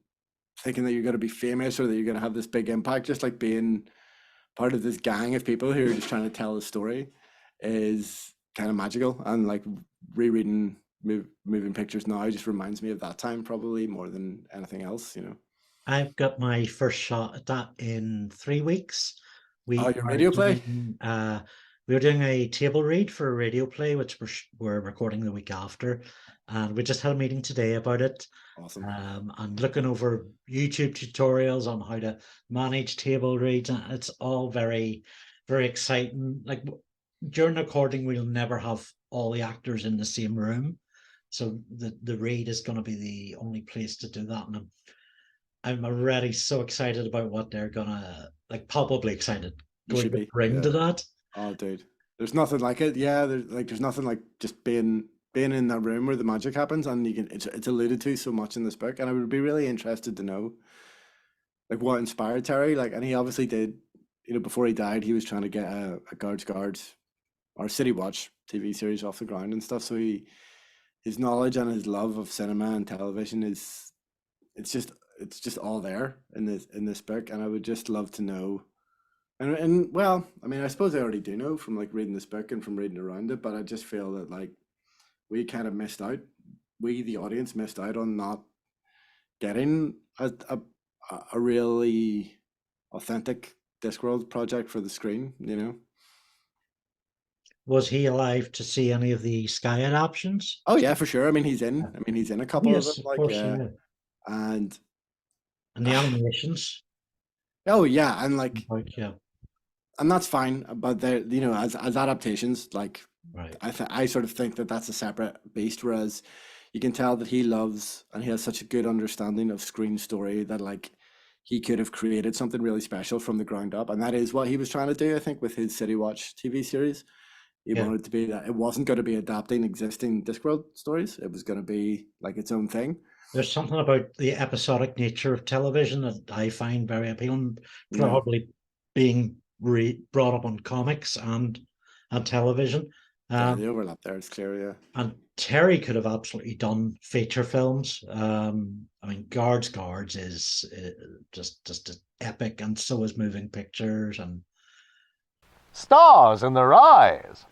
thinking that you're going to be famous or that you're going to have this big impact, just like being part of this gang of people who are just trying to tell a story is kind of magical. And like rereading moving pictures now just reminds me of that time probably more than anything else. I've got my first shot at that in 3 weeks. We Oh, your are radio play? we're doing a table read for a radio play, which we're recording the week after. And we just had a meeting today about it. Awesome. And looking over YouTube tutorials on how to manage table reads. And it's all very, very exciting. Like during recording, we'll never have all the actors in the same room. So the read is going to be the only place to do that. And I'm already so excited about what they're gonna palpably excited going to bring to that. Oh, dude, there's nothing like it. Yeah, there's nothing like just being in that room where the magic happens, and it's alluded to so much in this book, and I would be really interested to know like what inspired Terry. Like, and he obviously did. Before he died, he was trying to get a Guards or City Watch TV series off the ground and stuff. So his knowledge and his love of cinema and television it's just all there in this book, and I would just love to know. And well, I mean, I suppose I already do know from like reading this book and from reading around it, but I just feel that like we kind of missed out. We, the audience, missed out on not getting a really authentic Discworld project for the screen. Was he alive to see any of the Sky adaptions? Oh yeah, for sure. I mean, he's in a couple of them, Of like course, and the animations. Oh yeah, and like yeah, and that's fine, but they're as adaptations, like right. I sort of think that that's a separate beast. Whereas you can tell that he loves and he has such a good understanding of screen story that like he could have created something really special from the ground up, and that is what he was trying to do. I think with his City Watch TV series, he wanted to be that it wasn't going to be adapting existing Discworld stories. It was going to be like its own thing. There's something about the episodic nature of television that I find very appealing, probably being brought up on comics and television. Yeah, the overlap there is clear, yeah. And Terry could have absolutely done feature films. I mean, Guards is just epic, and so is Moving Pictures. And stars in their eyes.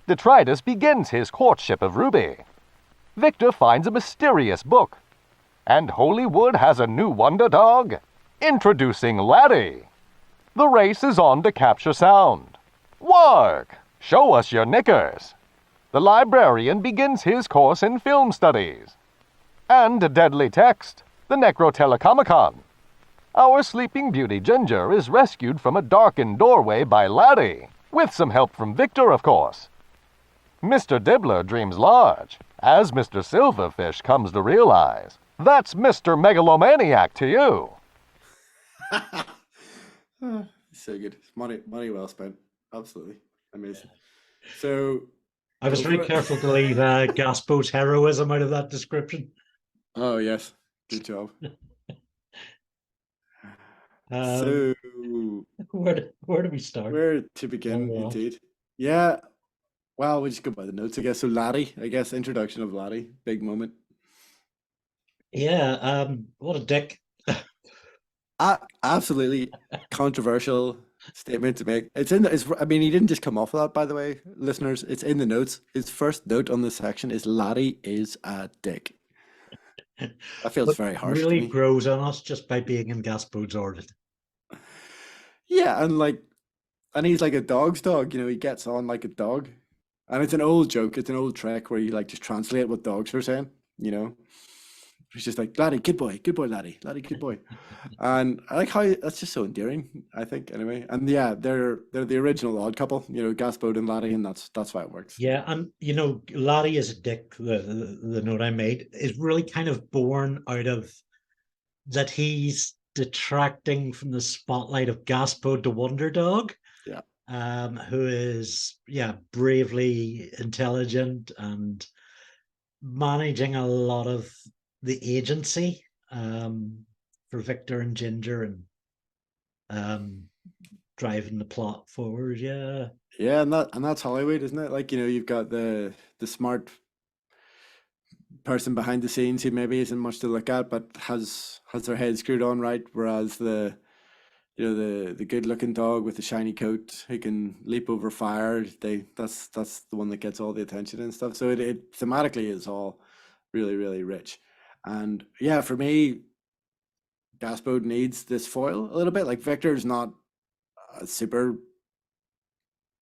Detritus begins his courtship of Ruby. Victor finds a mysterious book. And Holywood has a new wonder dog. Introducing Laddie. The race is on to capture sound. Warg, show us your knickers. The librarian begins his course in film studies. And Deadly Text, the Necrotelecomicon. Our Sleeping Beauty Ginger is rescued from a darkened doorway by Laddie, with some help from Victor, of course. Mr. Dibbler dreams large, as Mr. Silverfish comes to realize. That's Mr. Megalomaniac to you. So good. Money well spent. Absolutely. Amazing. So I was go very for it. careful to leave Gaspo's heroism out of that description. Oh yes, good job. Um, So where do we start? where to Oh, begin, well. indeed? Yeah. Well, we just go by the notes, I guess. So Laddie, I guess, introduction of Laddie, big moment. Yeah, what a dick. Absolutely controversial statement to make. It's in the, it's, I mean, he didn't just come off of that, by the way, listeners. It's in the notes. His first note on this section is Laddie is a dick. That feels But very harsh to really me. grows on us just by being in Gaspo's orbit. Yeah, and he's like a dog's dog, he gets on like a dog. And it's an old joke, it's an old trick where you like just translate what dogs are saying, you know. He's just like, Laddie, good boy, Laddie, Laddie, good boy. And I like how that's just so endearing, I think, anyway. And yeah, they're the original odd couple, Gaspode and Laddie, and that's why it works. Yeah, and Laddie is a dick. The note I made is really kind of born out of that he's detracting from the spotlight of Gaspo the Wonder Dog, Yeah. who is bravely intelligent and managing a lot of the agency for Victor and Ginger and driving the plot forward. Yeah. Yeah, and that's Hollywood, isn't it? Like, you've got the smart person behind the scenes who maybe isn't much to look at, but has their head screwed on right, whereas the good looking dog with the shiny coat who can leap over fire, that's the one that gets all the attention and stuff. So it thematically is all really, really rich. And yeah, for me, Gaspode needs this foil a little bit. Like Victor's not a super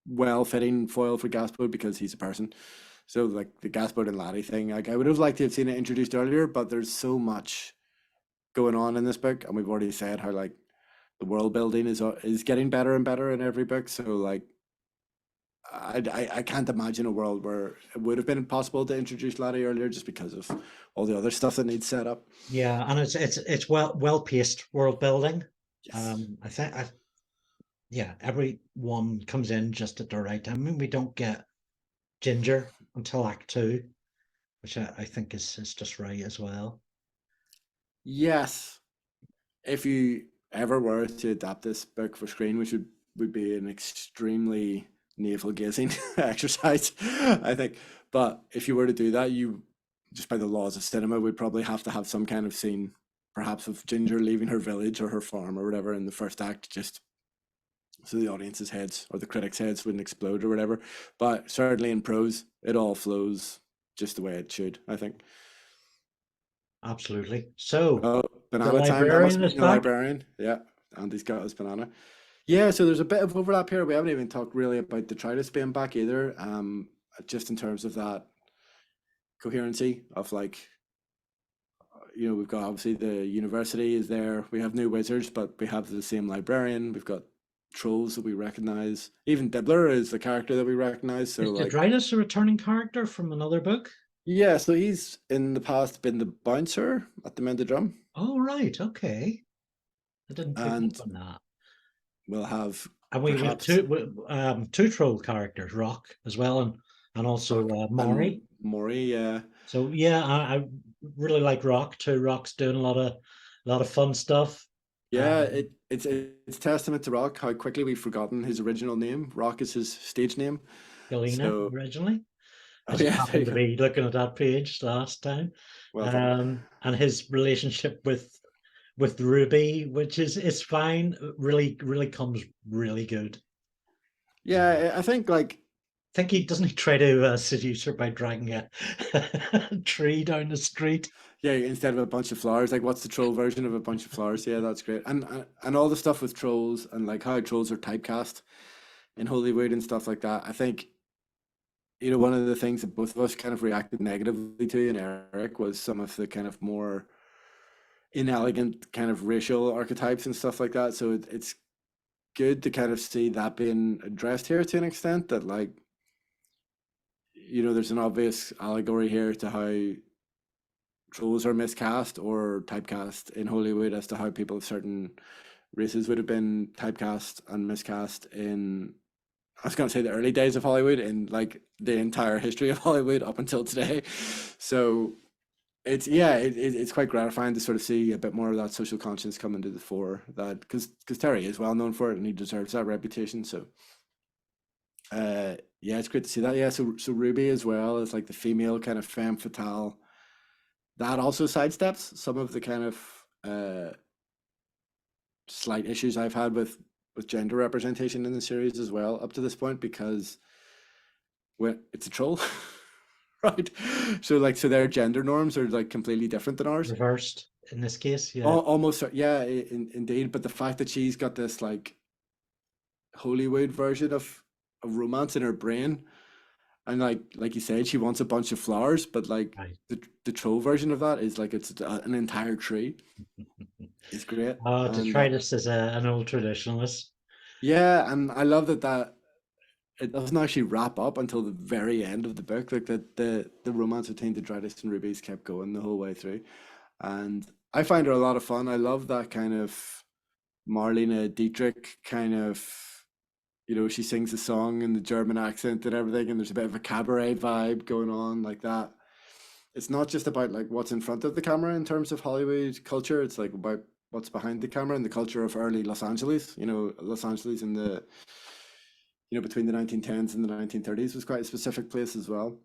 well fitting foil for Gaspode because he's a person. So like the Gaspode and Laddie thing, like I would have liked to have seen it introduced earlier, but there's so much going on in this book, and we've already said how like the world building is getting better and better in every book. So like I can't imagine a world where it would have been impossible to introduce Laddie earlier just because of all the other stuff that needs set up. Yeah, and it's well paced world building. Yes. I think everyone comes in just at the right time. I mean, we don't get Ginger until Act Two, which I think is just right as well. Yes. If you ever were to adapt this book for screen, which would be an extremely navel gazing exercise, I think. But if you were to do that, you just by the laws of cinema would probably have to have some kind of scene, perhaps of Ginger leaving her village or her farm or whatever in the first act, just so the audience's heads or the critics' heads wouldn't explode or whatever. But certainly in prose, it all flows just the way it should, I think. Absolutely. So Oh, the banana time. That must librarian have is been the back. librarian. Yeah, Andy's got his banana. Yeah, so there's a bit of overlap here. We haven't even talked really about Detritus being back either. Just in terms of that coherency of like, we've got obviously the university is there. We have new wizards, but we have the same librarian. We've got trolls that we recognize. Even Dibbler is the character that we recognize. So Is like, Detritus a returning character from another book? yeah, so he's in the past been the bouncer at the Mend the Drum, Oh, right. Okay. I didn't pick up and on that. we'll have And we have perhaps two troll characters, Rock as well, and also Rock and Maury. Maury. Yeah. So yeah, I really like Rock too. Rock's doing a lot of fun stuff. Yeah, Um, it's testament to Rock how quickly we've forgotten his original name. Rock is his stage name. Galena So, originally. I oh just yeah, there happened you to go. be looking at that page last time. Well done. And his relationship with Ruby, which is fine, really comes really good. Yeah, I think like Think he doesn't he try to seduce her by dragging a tree down the street? yeah, instead of a bunch of flowers, like what's the troll version of a bunch of flowers? Yeah, that's great. And all the stuff with trolls and like how trolls are typecast in Hollywood and stuff like that. I think one of the things that both of us kind of reacted negatively to in Eric was some of the kind of more inelegant kind of racial archetypes and stuff like that. So it's good to kind of see that being addressed here to an extent that like there's an obvious allegory here to how trolls are miscast or typecast in Hollywood as to how people of certain races would have been typecast and miscast in I was going to say the early days of Hollywood and like the entire history of Hollywood up until today. So it's yeah, it's quite gratifying to sort of see a bit more of that social conscience come into the fore. That because Terry is well known for it and he deserves that reputation. So yeah, it's great to see that. Yeah, so Ruby as well is like the female kind of femme fatale. That also sidesteps some of the kind of slight issues I've had with gender representation in the series as well up to this point because when it's a troll, right? So like so their gender norms are like completely different than ours. Reversed in this case, yeah. Almost, yeah, indeed. But the fact that she's got this like Hollywood version of romance in her brain, and like you said, she wants a bunch of flowers, but like Right. the troll version of that is like it's an entire tree. It's great. Oh, And detritus is an old traditionalist. yeah, and I love that it doesn't actually wrap up until the very end of the book. Like the romance between Detritus and Ruby's kept going the whole way through, and I find her a lot of fun. I love that kind of Marlene Dietrich kind of, you know, she sings a song in the German accent and everything, and there's a bit of a cabaret vibe going on like that. It's not just about like what's in front of the camera in terms of Hollywood culture. It's like about what's behind the camera and the culture of early Los Angeles. You know, Los Angeles in the, you know, between the 1910s and the 1930s was quite a specific place as well.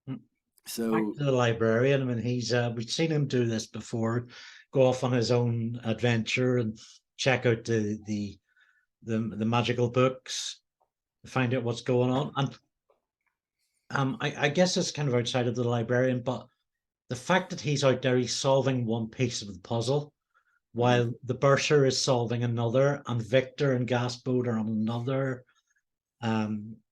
Back So to the librarian. I mean, he's we've seen him do this before, go off on his own adventure and check out the magical books, find out what's going on. And I guess it's kind of outside of the librarian, but the fact that he's out there, he's solving one piece of the puzzle, while the bursar is solving another, and Victor and Gasboat are on another.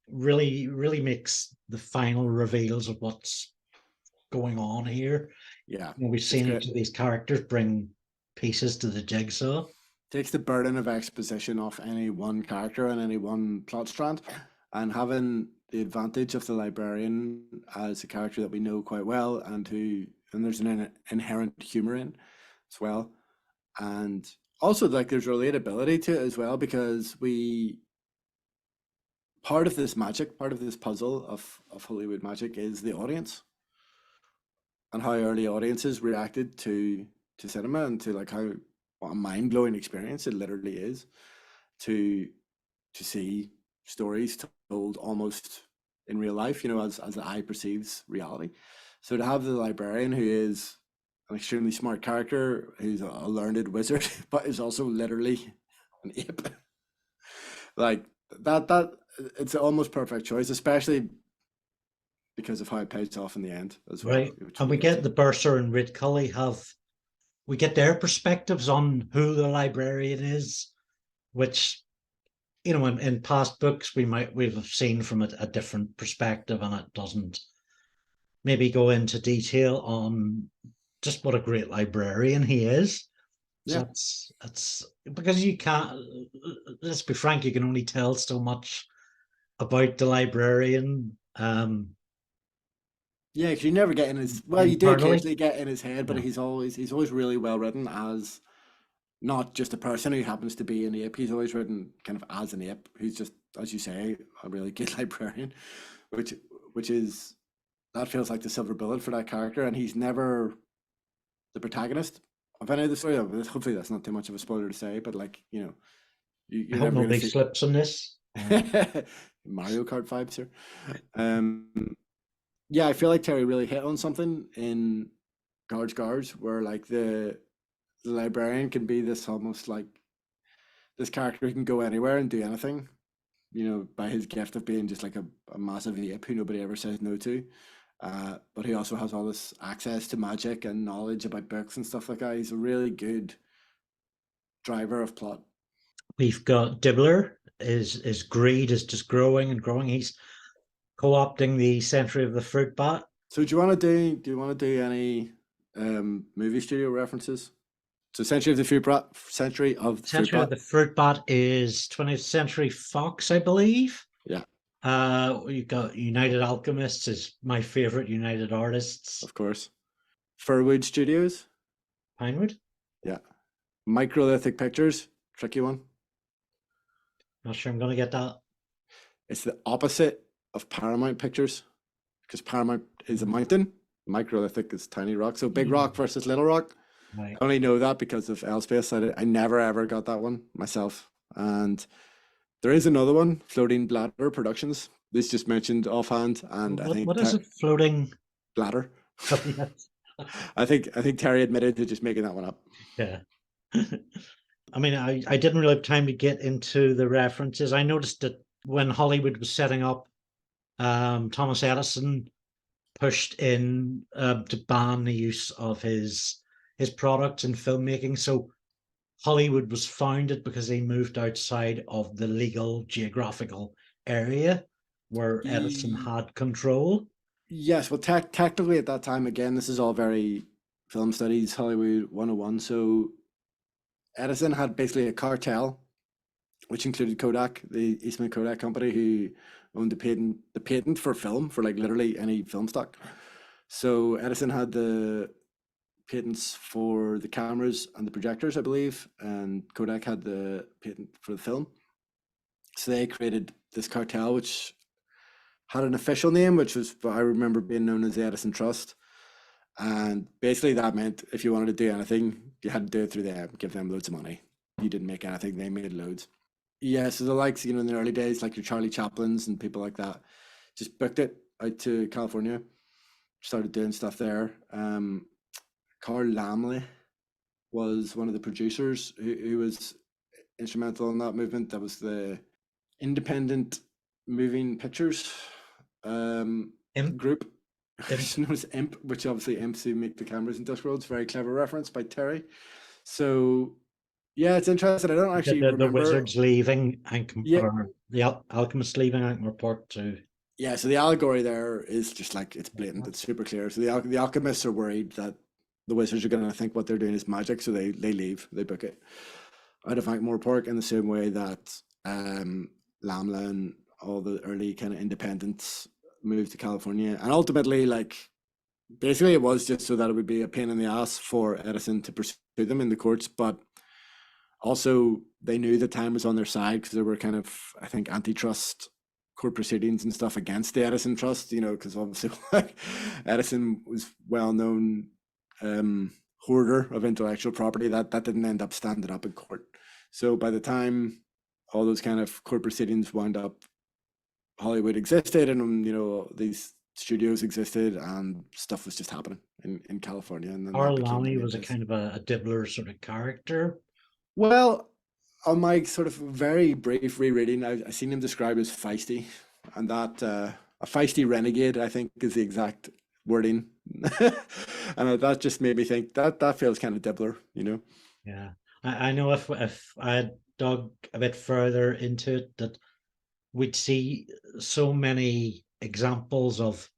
Really makes the final reveals of what's going on here. yeah, You know, we've it's seen great. each of these characters bring pieces to the jigsaw. Takes the burden of exposition off any one character and any one plot strand, and having the advantage of the librarian as a character that we know quite well and there's an inherent humor in as well, and also like there's relatability to it as well because we part of this magic, part of this puzzle of Hollywood magic is the audience and how early audiences reacted to cinema and to like how what a mind-blowing experience it literally is to see stories told almost in real life, you know, as the eye perceives reality. So to have the librarian who is an extremely smart character, who's a learned wizard, but is also literally an ape, like that it's an almost perfect choice, especially because of how it pays off in the end as well. Right. And we get the bursar and Rid Cully we get their perspectives on who the librarian is, which, you know, in past books we've seen from a different perspective, and it doesn't maybe go into detail on just what a great librarian he is. So Yeah. it's because you can't, let's be frank, you can only tell so much about the librarian. Yeah, because you never get in his well, you do Internally. occasionally get in his head, but Yeah. he's always really well written as not just a person who happens to be an ape. He's always written kind of as an ape who's just, as you say, a really good librarian, which is that feels like the silver bullet for that character, and he's never the protagonist of any of the story. Hopefully, that's not too much of a spoiler to say, but like you know, I you're hope never going to nobody see slips on this. Mario Kart vibes here. Yeah, I feel like Terry really hit on something in Guards, where like the librarian can be this almost like this character who can go anywhere and do anything, you know, by his gift of being just like a massive ape who nobody ever says no to. But he also has all this access to magic and knowledge about books and stuff like that. He's a really good driver of plot. We've got Dibbler. His greed is just growing and growing. He's co-opting the Century of the Fruit Bat. So do you want to do any movie studio references? So Century of the Fruit Bat, Century of the Fruit Century of Bat. the Fruit Bat is 20th Century Fox, I believe. Yeah, You've got United Alchemists is my favorite United Artists. of course. Furwood Studios. Pinewood. Yeah. Microlithic Pictures, tricky one. Not sure I'm going to get that. It's the opposite of Paramount Pictures, because Paramount is a mountain, microlithic is tiny rock. So big rock versus little rock. Right. I only know that because of Elspace. I never ever got that one myself. And there is another one, Floating Bladder Productions. This just mentioned offhand, and I think What is it? Floating Bladder. Yes. I think Terry admitted to just making that one up. Yeah. I mean, I didn't really have time to get into the references. I noticed that when Hollywood was setting up, Thomas Edison pushed in to ban the use of his products in filmmaking. So Hollywood was founded because they moved outside of the legal geographical area where Edison had control. Yes, well, technically at that time, again, this is all very film studies, Hollywood 101. So Edison had basically a cartel, which included Kodak, the Eastman Kodak company, who owned the patent for film, for like literally any film stock. So Edison had the patents for the cameras and the projectors, I believe, and Kodak had the patent for the film. So they created this cartel, which had an official name, which was, I remember, being known as the Edison Trust. And basically that meant if you wanted to do anything, you had to do it through them, give them loads of money. You didn't make anything, they made loads. Yeah, so the likes, in the early days, like your Charlie Chaplins and people like that, just booked it out to California, started doing stuff there. Carl Laemmle was one of the producers who was instrumental in that movement. That was the Independent Moving Pictures group. It's known as IMP, which obviously imps who make the cameras in Discworld. Very clever reference by Terry. So yeah, it's interesting. I don't actually remember. The wizards leaving or the alchemists leaving Ankh-Morpork too. Yeah, so the allegory there is just like, it's blatant, it's super clear. So the alchemists are worried that the wizards are going to think what they're doing is magic, so they leave, they book it out of Ankh-Morpork, in the same way that Laemmle and all the early kind of independents moved to California. And ultimately, like, basically it was just so that it would be a pain in the ass for Edison to pursue them in the courts, but also they knew the time was on their side, because there were kind of, I think, antitrust court proceedings and stuff against the Edison Trust, because obviously like, Edison was well-known hoarder of intellectual property. That didn't end up standing up in court. So by the time all those kind of court proceedings wound up, Hollywood existed, and these studios existed, and stuff was just happening in California. And then Carl Laemmle was a kind of a Dibbler sort of character. Well, on my sort of very brief rereading, I seen him described as feisty, and that a feisty renegade, I think, is the exact wording. And that just made me think that feels kind of Dibbler, Yeah, I know if I had dug a bit further into it, that we'd see so many examples of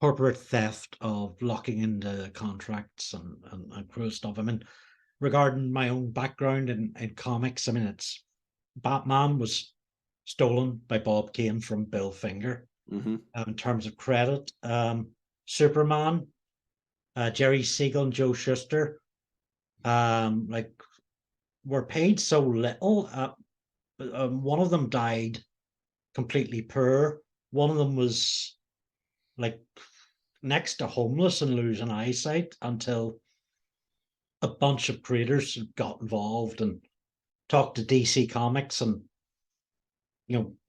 corporate theft, of locking into contracts and crew stuff. I mean, regarding my own background in comics, I mean, it's Batman was stolen by Bob Kane from Bill Finger. In terms of credit, Superman, Jerry Siegel and Joe Shuster, like, were paid so little. One of them died completely poor. One of them was like next to homeless and losing eyesight, until a bunch of creators got involved and talked to DC Comics and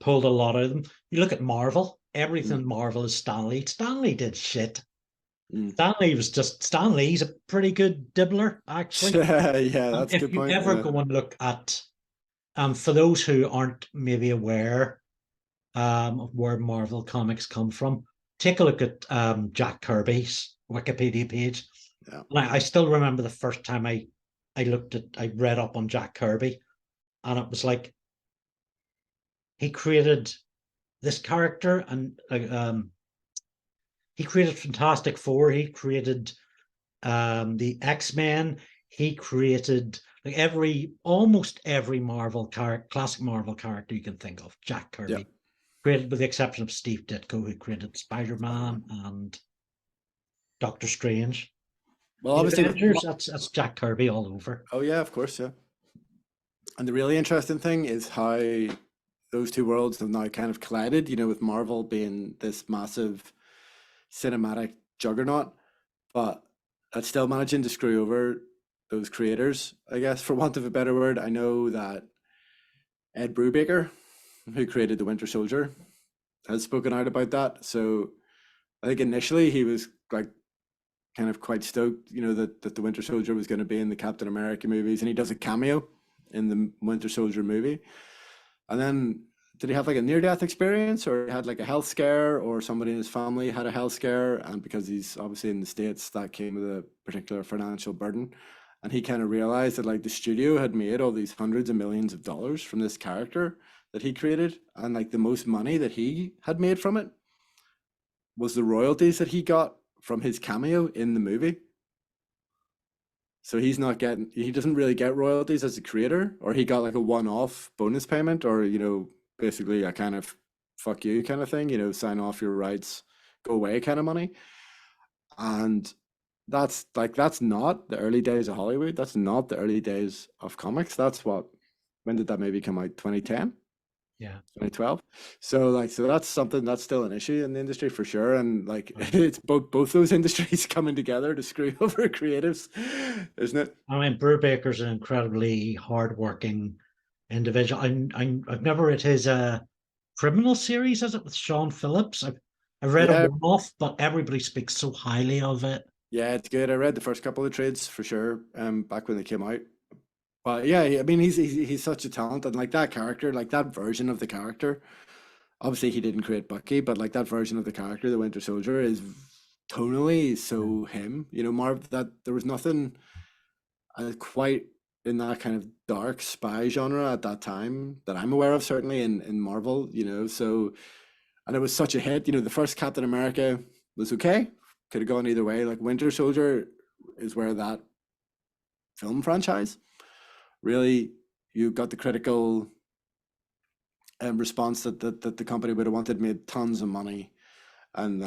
pulled a lot out of them. You look at Marvel, everything Marvel is Stan Lee. Stan Lee did shit. Stan Lee's a pretty good Dibbler, actually. Yeah, that's a good point. If you ever go and look at, for those who aren't maybe aware of where Marvel comics come from, take a look at Jack Kirby's Wikipedia page. Yeah. And I still remember the first time I read up on Jack Kirby, and it was like, he created this character, and he created Fantastic Four, he created the X-Men, he created like almost every classic Marvel character you can think of. Jack Kirby created, with the exception of Steve Ditko, who created Spider-Man and Doctor Strange. Well, obviously, Avengers, that's Jack Kirby all over. Oh yeah, of course, yeah. And the really interesting thing is how those two worlds have now kind of collided, you know, with Marvel being this massive cinematic juggernaut, but that's still managing to screw over those creators, I guess, for want of a better word. I know that Ed Brubaker, who created the Winter Soldier, has spoken out about that. So I think initially he was like kind of quite stoked, you know, that the Winter Soldier was going to be in the Captain America movies, and he does a cameo in the Winter Soldier movie. And then did he have like a near-death experience, or he had like a health scare, or somebody in his family had a health scare, and because he's obviously in the States, that came with a particular financial burden. And he kind of realized that like the studio had made all these hundreds of millions of dollars from this character that he created, and like the most money that he had made from it was the royalties that he got from his cameo in the movie. So he doesn't really get royalties as a creator, or he got like a one-off bonus payment, or, you know, basically a kind of fuck you kind of thing, you know, sign off your rights, go away kind of money. And that's not the early days of Hollywood. That's not the early days of comics. When did that movie come out? 2010? Yeah. 2012. So that's something that's still an issue in the industry for sure. And like it's both those industries coming together to screw over creatives, isn't it? I mean, Brubaker's an incredibly hardworking individual. I've never read his criminal series, is it, with Sean Phillips? I've read a one-off, but everybody speaks so highly of it. Yeah, it's good. I read the first couple of trades for sure, back when they came out. But yeah, I mean, he's such a talent, and like that character, like that version of the character. Obviously, he didn't create Bucky, but like that version of the character, the Winter Soldier, is tonally so him. You know, Marv, that there was nothing quite in that kind of dark spy genre at that time that I'm aware of, certainly in Marvel. You know, so, and it was such a hit. You know, the first Captain America was okay, could have gone either way. Like Winter Soldier is where that film franchise really, you got the critical response that the company would have wanted, made tons of money, and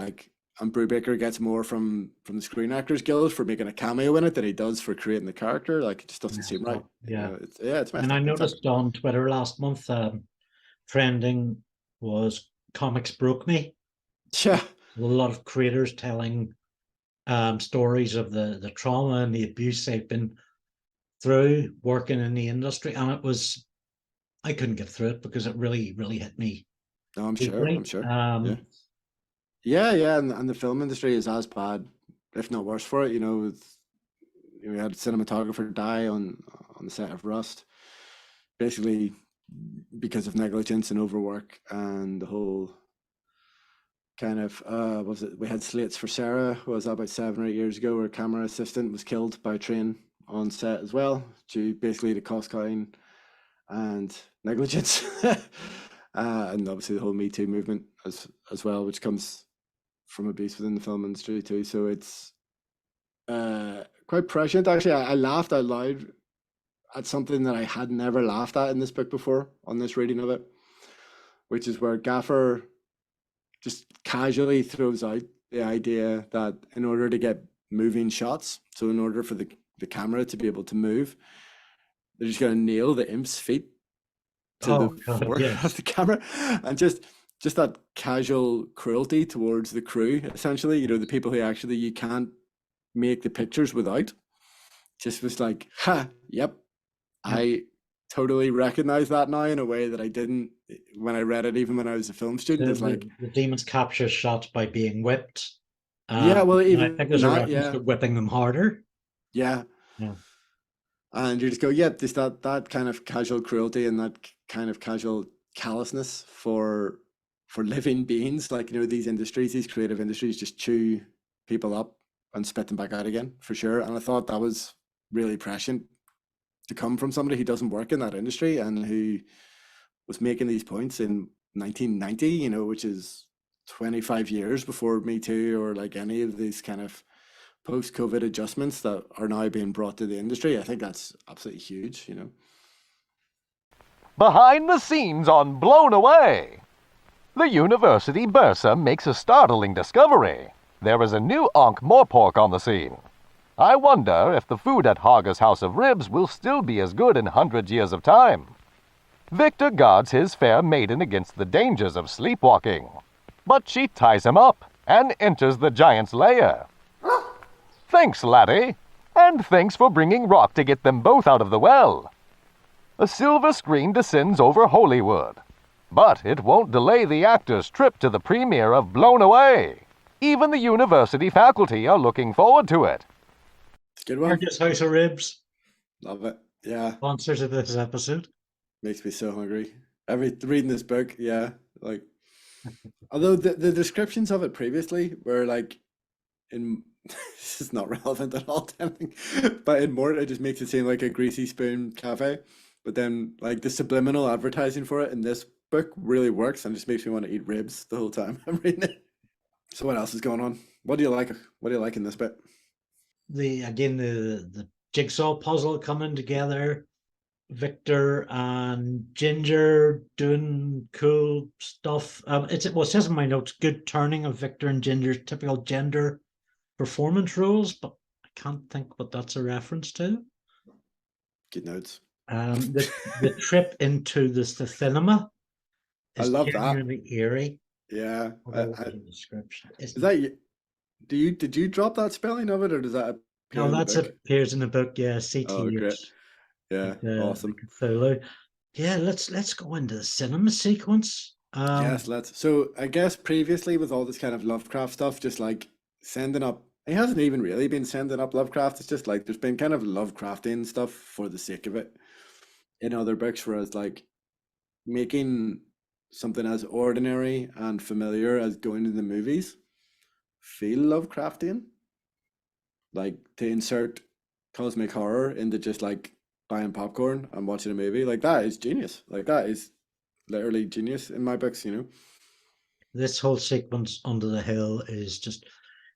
Brubaker gets more from the Screen Actors Guild for making a cameo in it than he does for creating the character. Like, it just doesn't seem right. Yeah, you know, it's messed and I up. noticed on Twitter last month, trending was "Comics Broke Me." Yeah, a lot of creators telling stories of the trauma and the abuse they've been through working in the industry, and I couldn't get through it because it really, really hit me. no, I'm sure. Yeah. Yeah, and the film industry is as bad, if not worse, for it. You know, we had a cinematographer die on the set of Rust, basically because of negligence and overwork, and the whole kind of we had Slates for Sarah, was that about 7 or 8 years ago, where a camera assistant was killed by a train on set as well, due basically to cost cutting and negligence. And obviously the whole Me Too movement as well, which comes from abuse within the film industry too. So it's quite prescient. Actually, I laughed out loud at something that I had never laughed at in this book before on this reading of it, which is where Gaffer just casually throws out the idea that in order to get moving shots, so in order for the camera to be able to move, they're just going to nail the imp's feet to the floor of the camera. And just that casual cruelty towards the crew, essentially, you know, the people who actually you can't make the pictures without, just was like, ha, yep, I totally recognize that now in a way that I didn't when I read it, even when I was a film student. It's like the demons capture shots by being whipped. Yeah, well, even I think there's a reference to whipping them harder. Yeah. And you just go, yeah, just that kind of casual cruelty and that kind of casual callousness for living beings. Like, you know, these industries, these creative industries, just chew people up and spit them back out again, for sure. And I thought that was really prescient to come from somebody who doesn't work in that industry and who was making these points in 1990, you know, which is 25 years before Me Too or like any of these kind of post-COVID adjustments that are now being brought to the industry. I think that's absolutely huge, you know. Behind the scenes on Blown Away, the University Bursar makes a startling discovery. There is a new Ankh-Morpork on the scene. I wonder if the food at Hager's House of Ribs will still be as good in 100 years of time. Victor guards his fair maiden against the dangers of sleepwalking, but she ties him up and enters the giant's lair. Thanks, laddie, and thanks for bringing Rock to get them both out of the well. A silver screen descends over Holywood, but it won't delay the actors' trip to the premiere of Blown Away. Even the university faculty are looking forward to it. It's a good one. Marcus House of Ribs, Love it. Yeah, sponsors of this episode. makes me so hungry. Reading this book, yeah, like. Although the descriptions of it previously were like, in this is not relevant at all to anything, but in Mort it just makes it seem like a greasy spoon cafe. But then like the subliminal advertising for it in this book really works and just makes me want to eat ribs the whole time I'm reading it. So what else is going on? What do you like? What do you like in this bit? The jigsaw puzzle coming together, Victor and Ginger doing cool stuff. It says in my notes, good turning of Victor and Ginger's typical gender performance roles, but I can't think what that's a reference to. Good notes. The trip into the cinema I is love that. genuinely eerie. Yeah. Description. Is that did you drop that spelling of it, or does that appear No, in the that's book? appears in the book. Yeah, CT. Oh, great. Yeah, awesome. Cthulhu. Yeah, let's go into the cinema sequence. Yes, let's. So I guess previously with all this kind of Lovecraft stuff, just like sending up, he hasn't even really been sending up Lovecraft. It's just like there's been kind of Lovecraftian stuff for the sake of it in other books, whereas like making something as ordinary and familiar as going to the movies feel Lovecraftian. Like to insert cosmic horror into just like buying popcorn and watching a movie, like that is genius. Like that is literally genius in my books, you know. This whole sequence under the hill is just,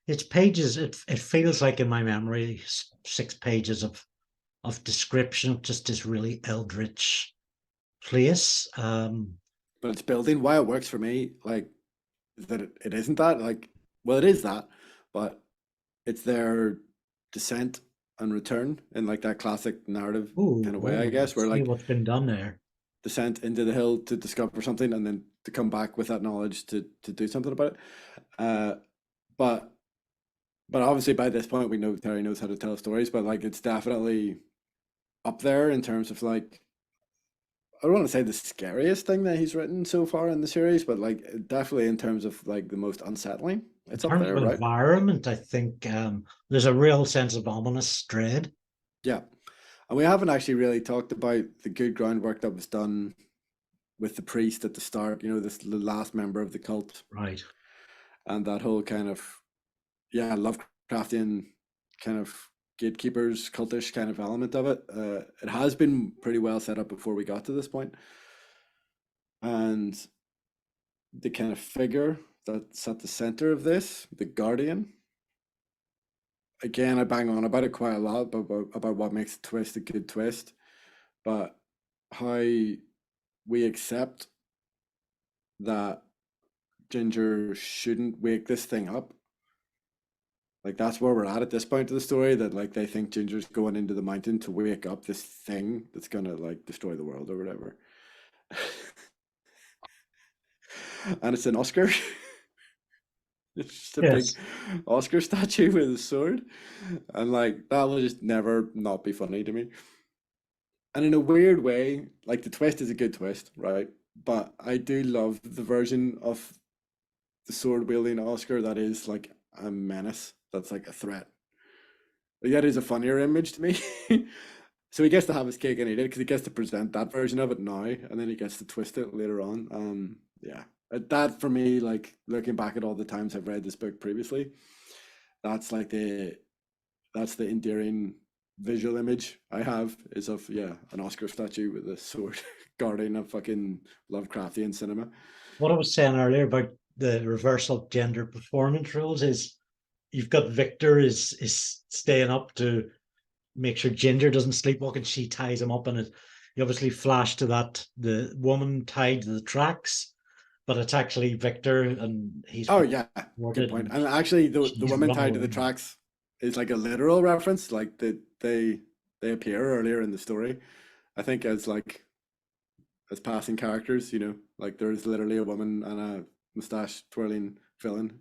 it's pages. It feels like in my memory 6 pages of description of just this really eldritch place. But it's building. Why it works for me, like that it isn't that, like, well, it is that, but it's their descent and return in like that classic narrative kind of way, I guess, where like what's been done there. Descent into the hill to discover something and then to come back with that knowledge to do something about it. But obviously by this point we know Terry knows how to tell stories, but like it's definitely up there in terms of like, I don't want to say the scariest thing that he's written so far in the series, but like definitely in terms of like the most unsettling. It's up there, right? Environment, I think there's a real sense of ominous dread. Yeah. And we haven't actually really talked about the good groundwork that was done with the priest at the start, you know, the last member of the cult. Right. And that whole kind of, yeah, Lovecraftian kind of gatekeepers, cultish kind of element of it. It has been pretty well set up before we got to this point. And the kind of figure that's at the center of this, the Guardian. Again, I bang on about it quite a lot, about what makes a twist a good twist, but how we accept that Ginger shouldn't wake this thing up. Like that's where we're at this point of the story, that like they think Ginger's going into the mountain to wake up this thing that's gonna like destroy the world or whatever. And it's an Oscar. It's just a big Oscar statue with a sword. And like that will just never not be funny to me. And in a weird way, like the twist is a good twist, right? But I do love the version of the sword wielding Oscar that is like a menace, that's like a threat. But yet is a funnier image to me. So he gets to have his cake and eat it because he gets to present that version of it now, and then he gets to twist it later on. Yeah. That for me, like looking back at all the times I've read this book previously, that's like that's the endearing visual image I have, is of an Oscar statue with a sword guarding a fucking Lovecraftian cinema. What I was saying earlier about the reversal of gender performance roles is you've got Victor is staying up to make sure Ginger doesn't sleepwalk, and she ties him up, and you obviously flash to that the woman tied to the tracks. But it's actually Victor, and he's... Oh, yeah, good point. And actually, the woman tied to the tracks is like a literal reference, like they appear earlier in the story, I think, as like as passing characters, you know, like there's literally a woman and a mustache twirling villain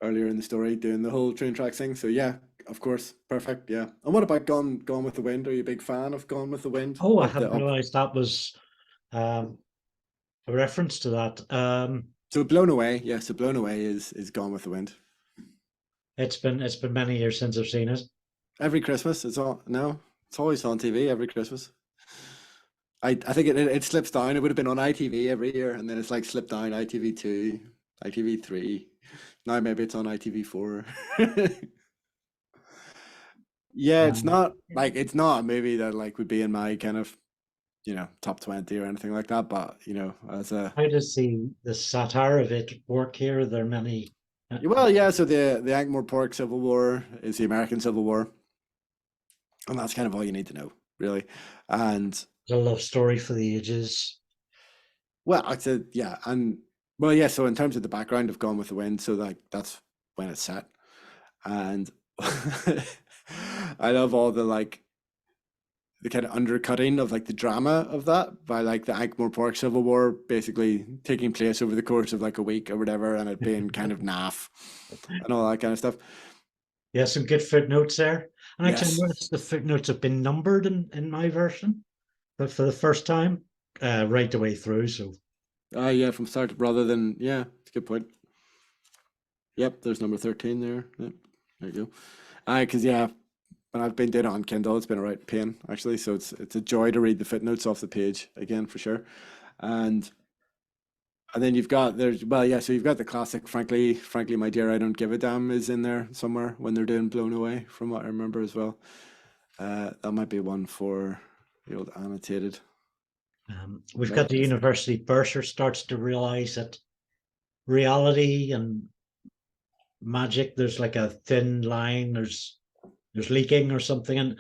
earlier in the story doing the whole train track thing. So yeah, of course, perfect. Yeah. And what about Gone with the Wind? Are you a big fan of Gone with the Wind? Oh, I Like the hadn't up. realized that was um, a reference to that. So Blown Away, yeah. So Blown Away is Gone with the Wind. It's been many years since I've seen it. Every Christmas, it's all no, it's always on TV every Christmas. I think it slips down. It would have been on ITV every year, and then it's like slipped down ITV2, ITV3. Now maybe it's on ITV4. Yeah, Um, it's not a movie that like would be in my kind of, you know, top 20 or anything like that. But you know, as a how does the satire of it work here? There are many. well, yeah. So the Ankh-Morpork Civil War is the American Civil War, and that's kind of all you need to know, really. And A love story for the ages. well, I said yeah, and well, yeah. So in terms of the background of Gone with the Wind, so like that's when it's set, and I love all the like the kind of undercutting of like the drama of that by like the Ankh-Morpork Civil War basically taking place over the course of like a week or whatever, and it being kind of naff and all that kind of stuff. Yeah, some good footnotes there. And actually, I Yes. noticed the footnotes have been numbered in my version, but for the first time, right the way through. So Yeah, from start rather than yeah, it's a good point. Yep, there's number 13 there. Yep, there you go. Because yeah, when I've been doing it on Kindle, it's been a right pain actually. So it's a joy to read the footnotes off the page again for sure. And then you've got there's well yeah, so you've got the classic frankly my dear I don't give a damn is in there somewhere when they're doing Blown Away from what I remember as well. That might be one for the old annotated. we've Nope, got the it's university bursar starts to realize that reality and magic, there's like a thin line, there's leaking or something, and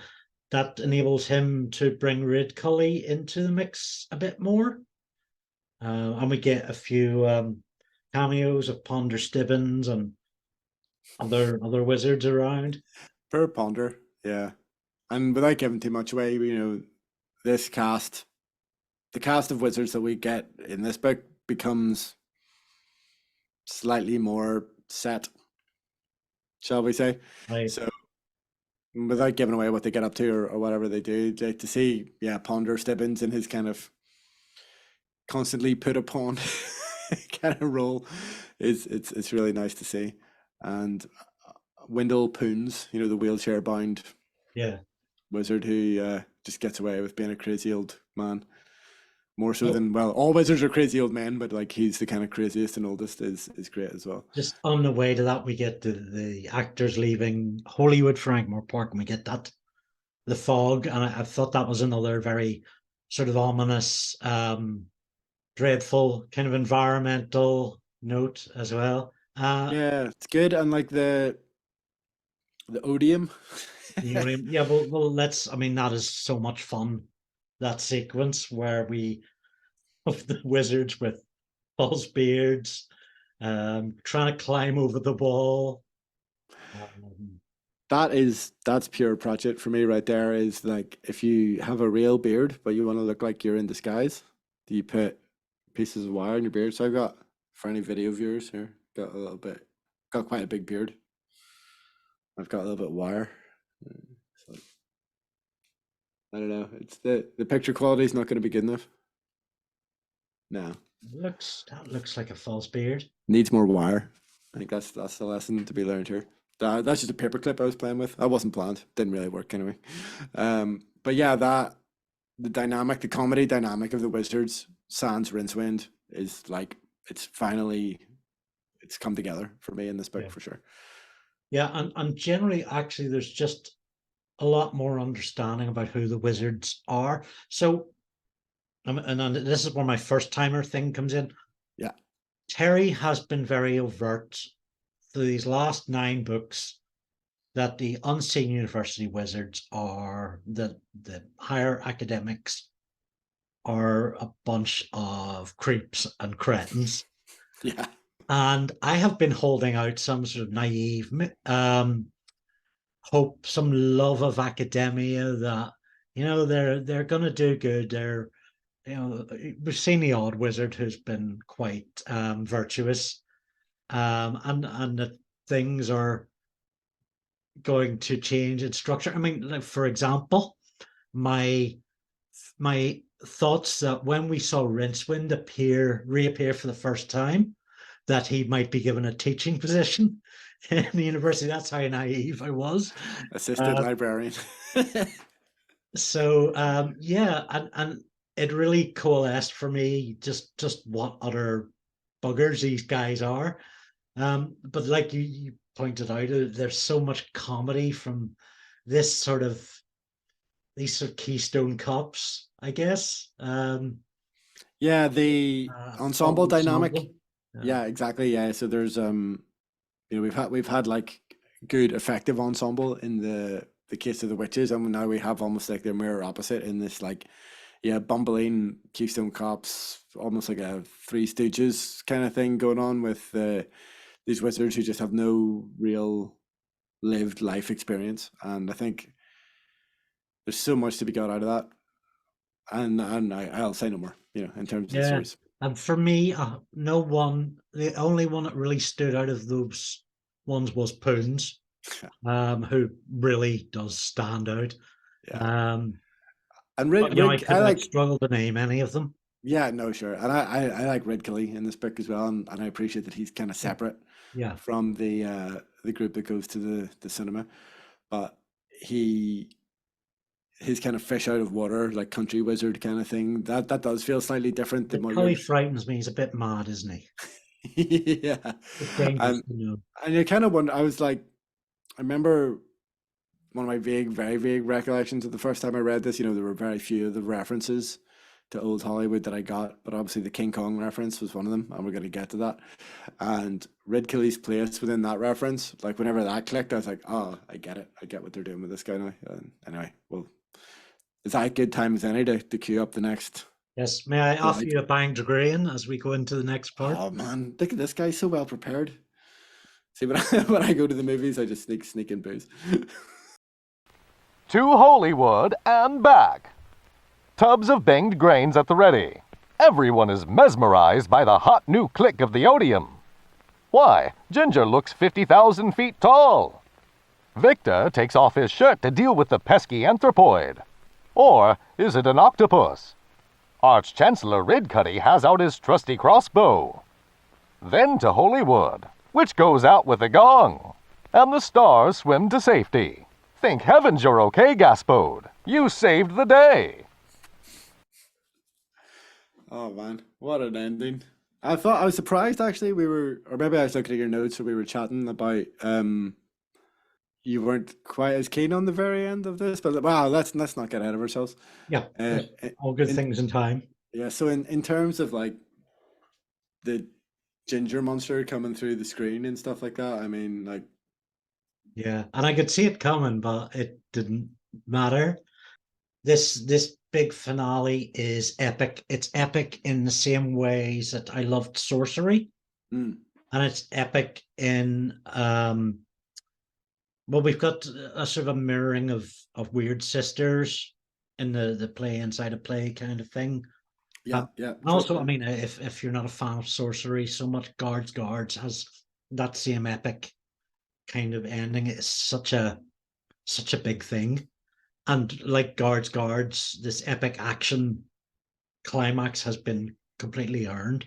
that enables him to bring Rid Cully into the mix a bit more. And we get a few cameos of Ponder Stibbins and other wizards around. per ponder, yeah. And without giving too much away, you know, this cast, the cast of wizards that we get in this book becomes slightly more set, shall we say? Right. So without giving away what they get up to or whatever they do, like to see, yeah, Ponder Stibbins in his kind of constantly put upon kind of role is it's really nice to see. And Wendell Poons, you know, the wheelchair bound Yeah. wizard who just gets away with being a crazy old man. More so Oh, than well, all wizards are crazy old men, but like he's the kind of craziest and oldest is great as well. just on the way to that, we get the actors leaving Hollywood for Ankh-Morpork, and we get that the fog, and I thought that was another very sort of ominous, dreadful kind of environmental note as well. Yeah, it's good. And like the odium. You know what I mean? Yeah, well, let's. I mean, that is so much fun. That sequence where we of the wizards with false beards, trying to climb over the wall. Um, That's pure Pratchett for me right there. Is like if you have a real beard but you want to look like you're in disguise, do you put pieces of wire in your beard? So I've got for any video viewers here, got a little bit, got quite a big beard. I've got a little bit of wire. So, I don't know. It's the picture quality is not going to be good enough. No, that looks like a false beard. needs more wire. I think that's the lesson to be learned here. That's just a paperclip I was playing with. I wasn't planned. Didn't really work anyway. But yeah, the comedy dynamic of the Wizards sans Rincewind is like it's come together for me in this book Yeah. for sure. Yeah, and generally, actually, there's just a lot more understanding about who the wizards are. So, and this is where my first timer thing comes in. Yeah. Terry has been very overt through these last 9 books that the unseen university wizards are the higher academics are a bunch of creeps and cretins. Yeah. And I have been holding out some sort of naive hope, some love of academia that, you know, they're going to do good. we've seen the odd wizard who's been quite virtuous, and that things are going to change in structure. I mean, like, for example, my my thoughts that when we saw Rincewind reappear for the first time, that he might be given a teaching position in the university. That's how naive I was. Assistant Uh, librarian. so yeah, and it really coalesced for me just what utter buggers these guys are. But like you pointed out, there's so much comedy from this sort of these sort of Keystone Cops, I guess. Yeah, the ensemble dynamic. Ensemble. Yeah, exactly. Yeah, so there's we've had like good effective ensemble in the case of the witches, and now we have almost like the mirror opposite in this like bumbling Keystone Cops, almost like a Three Stooges kind of thing going on with these wizards who just have no real lived life experience, and I think there's so much to be got out of that, and I'll say no more, in terms of the Yeah. stories. And for me, the only one that really stood out of those ones was Poons, who really does stand out. Yeah, Um, and but I I could, I'd like. struggle to name any of them. Yeah, no, sure. And I like Red Kelly in this book as well, and I appreciate that he's kind of separate Yeah. from the group that goes to the cinema. But he his kind of fish out of water, like country wizard kind of thing, that does feel slightly different the But more you're Cully frightens me. He's a bit mad, isn't he? yeah. It's dangerous And to know. and you kind of wonder, I was like, I remember one of my very vague recollections of the first time I read this, there were very few of the references to old Hollywood that I got, but obviously the King Kong reference was one of them, and we're going to get to that. And Red Killy's place within that reference, like whenever that clicked, I was like, oh, I get it. I get what they're doing with this guy now. And anyway, well, is that a good time as any to queue up the next Yes. May I offer slide? you a bang Gregorian as we go into the next part? Oh man, look at this guy, so well prepared. See, when I go to the movies, I just sneak in booze. To Holywood and back. Tubs of banged grains at the ready. Everyone is mesmerized by the hot new click of the odium. Why, Ginger looks 50,000 feet tall. Victor takes off his shirt to deal with the pesky anthropoid. Or is it an octopus? Arch-Chancellor Ridcuddy has out his trusty crossbow. Then to Holywood, which goes out with a gong. And the stars swim to safety. Thank heavens you're okay, Gaspode. You saved the day. Oh man, what an ending. I was surprised actually or maybe I was looking at your notes where we were chatting about you weren't quite as keen on the very end of this, but wow, let's not get ahead of ourselves. Yeah. Uh, All good in, things in time. yeah, so in terms of like the ginger monster coming through the screen and stuff like that, I mean, like, Yeah. And I could see it coming, but it didn't matter. This big finale is epic. It's epic in the same ways that I loved Sorcery, mm, and it's epic in well, we've got a sort of a mirroring of Weird Sisters in the play inside a play kind of thing. yeah, yeah, And also, I mean, if you're not a fan of Sorcery, so much Guards has that same epic kind of ending. It's such a big thing. And like Guards, this epic action climax has been completely earned.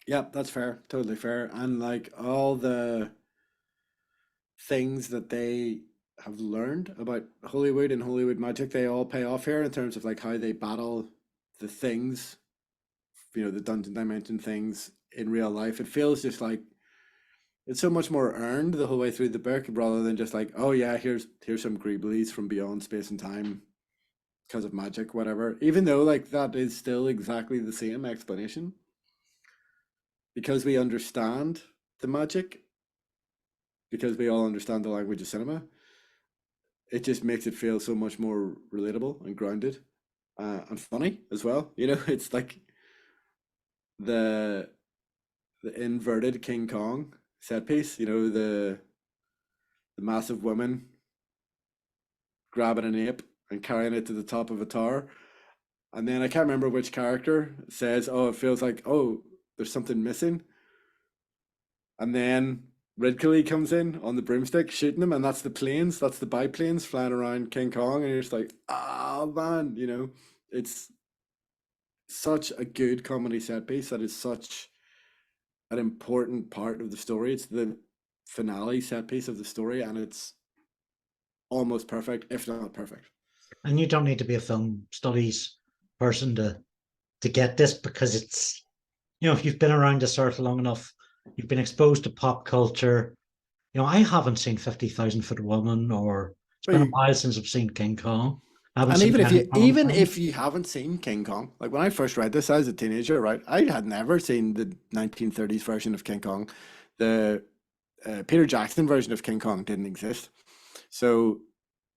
yeah, that's fair, totally fair, and like all the things that they have learned about Hollywood and Hollywood magic, they all pay off here in terms of like how they battle the things, the Dungeon Dimension things in real life. It feels just like it's so much more earned the whole way through the book rather than just like, oh yeah, here's some Greeblies from beyond space and time because of magic, whatever. Even though like that is still exactly the same explanation. Because we understand the magic, because we all understand the language of cinema, it just makes it feel so much more relatable and grounded, and funny as well. It's like the inverted King Kong set piece. The massive woman grabbing an ape and carrying it to the top of a tower, And then I can't remember which character says, "Oh, it feels like, oh, there's something missing." And then Ridgely comes in on the broomstick shooting him, and that's the planes, that's the biplanes flying around King Kong, and you're just like, oh man, you know, it's such a good comedy set piece that is such an important part of the story. It's the finale set piece of the story, and it's almost perfect, if not perfect. And you don't need to be a film studies person to get this, because it's, you know, if you've been around this earth long enough, you've been exposed to pop culture. You know, I haven't seen 50,000 Foot Woman, or it's been a while since I've seen King Kong. I haven't And seen even if you haven't seen King Kong, like when I first read this as a teenager, right, I had never seen the 1930s version of King Kong. The Peter Jackson version of King Kong didn't exist. So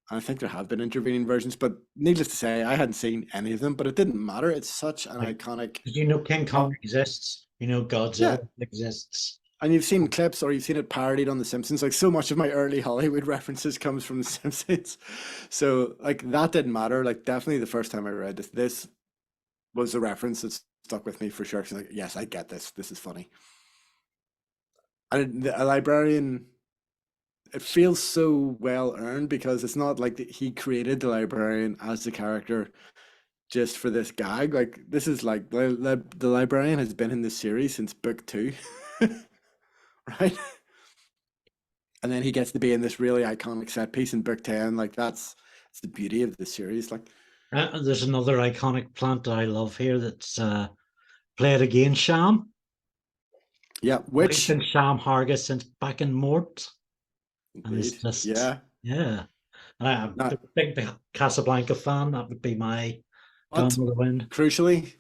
I think there have been intervening versions, but needless to say, I hadn't seen any of them, but it didn't matter. It's such an iconic. Did you know King Kong exists? You know Godzilla exists. And you've seen clips or you've seen it parodied on The Simpsons. Like so much of my early Hollywood references comes from The Simpsons. So like that didn't matter. Like definitely the first time I read this was a reference that stuck with me for sure. 'Cause like, yes, I get this. This is funny. And a librarian, it feels so well earned because it's not like he created the librarian as the character just for this gag. Like this is like the librarian has been in this series since book 2. Right? And then he gets to be in this really iconic set piece in book 10. Like that's the beauty of the series. Like there's another iconic plant that I love here that's Play It Again, Sham. Yeah, which been Sham Hargis since back in Mort. And it's just yeah. I'm a big Casablanca fan. That would be my Gone with the Wind. Crucially,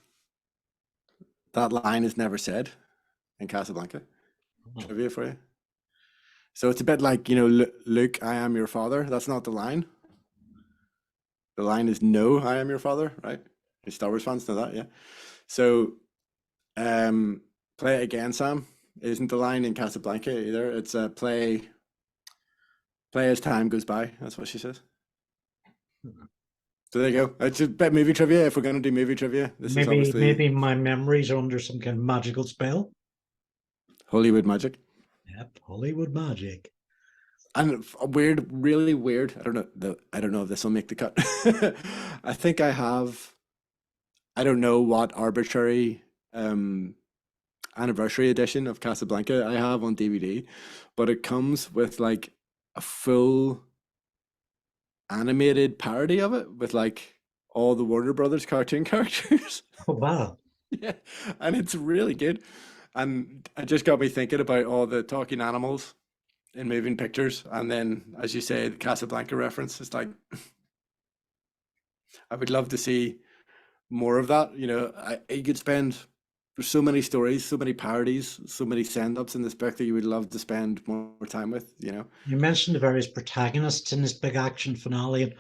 that line is never said in Casablanca. Trivia for you. So it's a bit like, you know, Luke, I am your father. That's not the line. The line is no, I am your father, right? You Star Wars fans know that, yeah. So play it again, Sam, isn't the line in Casablanca either. It's a play as time goes by. That's what she says. So there you go. It's a bit movie trivia. If we're going to do movie trivia, this is obviously maybe my memories are under some kind of magical spell. Hollywood magic. Yep, Hollywood magic. And weird, really weird. I don't know if this will make the cut. I think I have. I don't know what arbitrary anniversary edition of Casablanca I have on DVD, but it comes with like a full animated parody of it with like all the Warner Brothers cartoon characters. Oh wow. Yeah, and it's really good. And it just got me thinking about all the talking animals in moving pictures. And then, as you say, the Casablanca reference, it's like, I would love to see more of that. You know, you could spend, there's so many stories, so many parodies, so many send-ups in this book that you would love to spend more time with, you know. You mentioned the various protagonists in this big action finale, and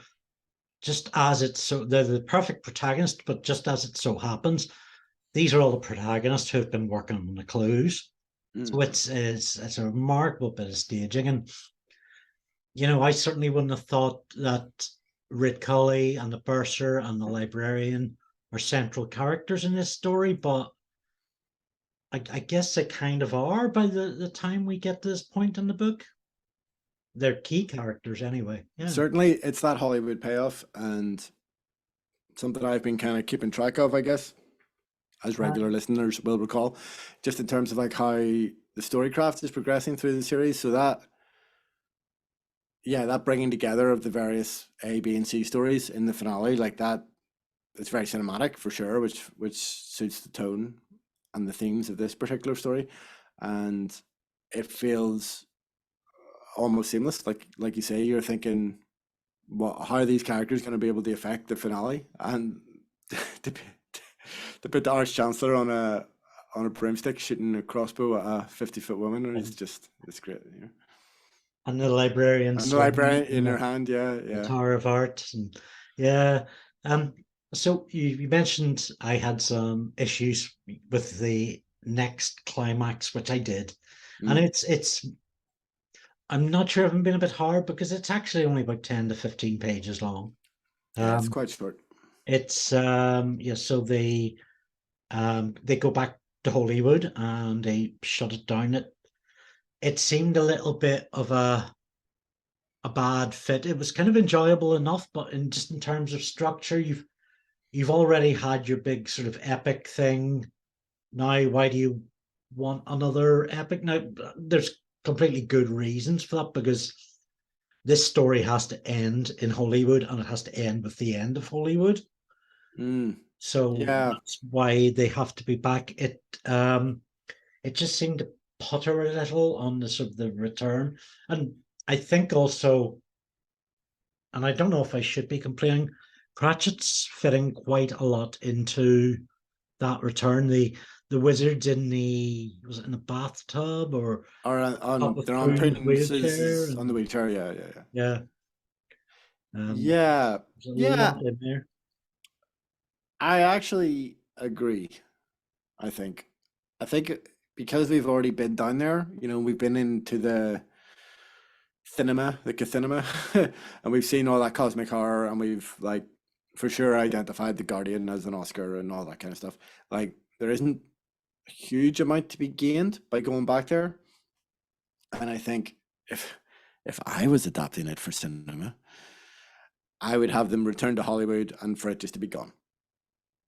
just as it's so, they're the perfect protagonist, but just as it so happens, these are all the protagonists who have been working on the clues. So it's a remarkable bit of staging. And, you know, I certainly wouldn't have thought that Ridcully and the bursar and the librarian are central characters in this story, but I guess they kind of are by the time we get to this point in the book. They're key characters anyway. Yeah. Certainly, it's that Hollywood payoff and something I've been kind of keeping track of, I guess, as regular listeners will recall, just in terms of like how the storycraft is progressing through the series. So that bringing together of the various A, B, and C stories in the finale, like that, it's very cinematic for sure, which suits the tone and the themes of this particular story, and it feels almost seamless. Like you say, you're thinking, how are these characters going to be able to affect the finale? And to put the Arch Chancellor on a broomstick shooting a crossbow at a 50-foot woman, and it's great. You know? And the librarian in her hand, the Tower of Art, and so you mentioned I had some issues with the next climax, which I did, and it's I'm not sure if I'm being a bit hard because it's actually only about 10 to 15 pages long. Yeah, it's quite short. It's yeah, so they go back to Hollywood and they shut it down. It seemed a little bit of a bad fit. It was kind of enjoyable enough, but in terms of structure, you've already had your big sort of epic thing. Now, why do you want another epic? Now, there's completely good reasons for that, because this story has to end in Hollywood and it has to end with the end of Hollywood. Mm, So yeah. that's why they have to be back. It just seemed to putter a little on the sort of the return. And I think also, and I don't know if I should be complaining, Pratchett's fitting quite a lot into that return. The wizards in the, was it in the bathtub or Or up on with they're on Prune's wheelchair? Prince's on the And wheelchair. Yeah, yeah, yeah. yeah, Yeah, there's a yeah. lot in there. I actually agree. I think. I think because we've already been down there, we've been into the cinema, the cinema, and we've seen all that cosmic horror, and we've like for sure identified the Guardian as an Oscar and all that kind of stuff. Like there isn't a huge amount to be gained by going back there, and I think if I was adapting it for cinema, I would have them return to Hollywood and for it just to be gone.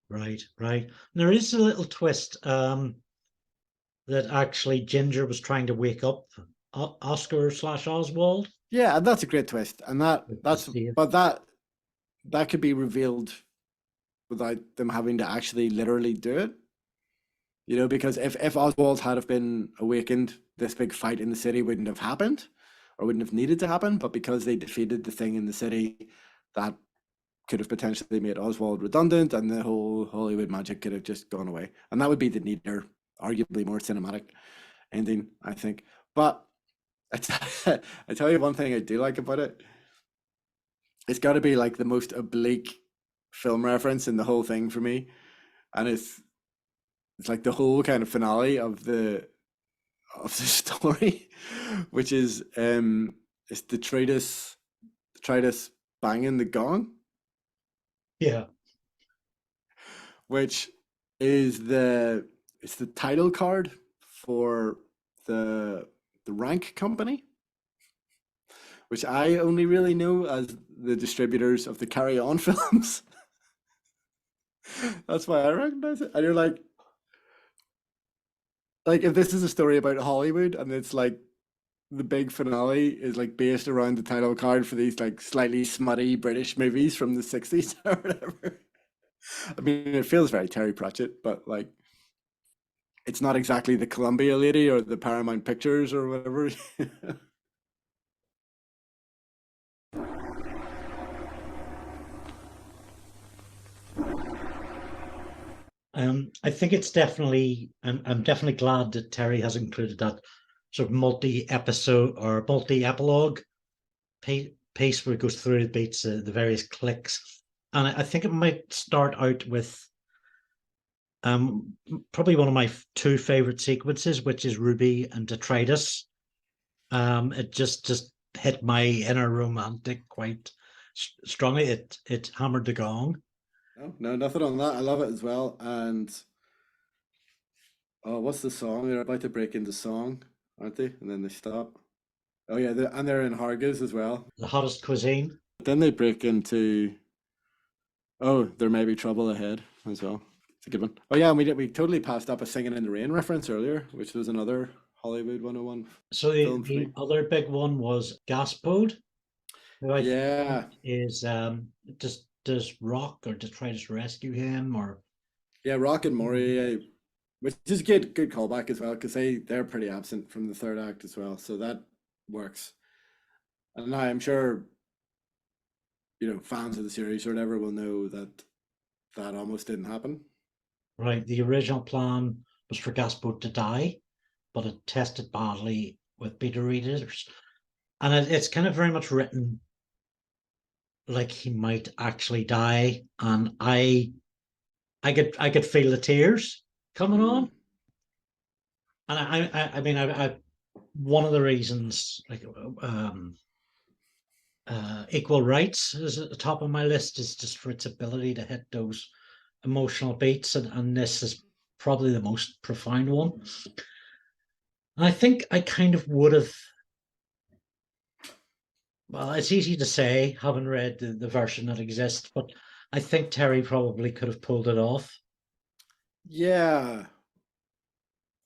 Right, right. There is a little twist that actually Ginger was trying to wake up Oscar slash Oswald. Yeah, and that's a great twist, and To that's see it. but that could be revealed without them having to actually literally do it. Because if Oswald had have been awakened, this big fight in the city wouldn't have happened, or wouldn't have needed to happen. But because they defeated the thing in the city, that could have potentially made Oswald redundant, and the whole Hollywood magic could have just gone away. And that would be the neater, arguably more cinematic ending, I think. But I tell you one thing I do like about it. It's got to be like the most oblique film reference in the whole thing for me, and it's like the whole kind of finale of the story, which is it's the Detritus banging the gong, Yeah, which is it's the title card for the rank company, which I only really know as the distributors of the Carry On films. That's why I recognize it. And you're like if this is a story about Hollywood and it's like the big finale is like based around the title card for these like slightly smutty British movies from the 60s or whatever. I mean, it feels very Terry Pratchett, but like it's not exactly the Columbia lady or the Paramount Pictures or whatever. I think it's definitely. I'm definitely glad that Terry has included that sort of multi-episode or multi-epilogue piece where it goes through the beats, the various clicks, and I think it might start out with probably one of my two favorite sequences, which is Ruby and Detritus. It just hit my inner romantic quite strongly. It hammered the gong. No, nothing on that. I love it as well. And oh, what's the song? They're about to break into song, aren't they? And then they stop. Oh yeah, and they're in Hargis as well. The hottest cuisine. But then they break into oh, there may be trouble ahead as well. It's a good one. Oh yeah, and we totally passed up a Singing in the Rain reference earlier, which was another Hollywood 101 So film for me. the other big one was Gaspode, who I Yeah, think is does Rock or Detritus rescue him or yeah, Rock and Maury, which is good callback as well because they're pretty absent from the third act as well, so that works. And I'm sure fans of the series or whatever will know that that almost didn't happen. right? The original plan was for Gaspode to die, but it tested badly with beta readers, and it's kind of very much written like he might actually die, and I could feel the tears coming on, and I mean I one of the reasons like Equal Rights is at the top of my list, is just for its ability to hit those emotional beats, and this is probably the most profound one. And I think I kind of would have. Well, it's easy to say, having read the version that exists, but I think Terry probably could have pulled it off. Yeah,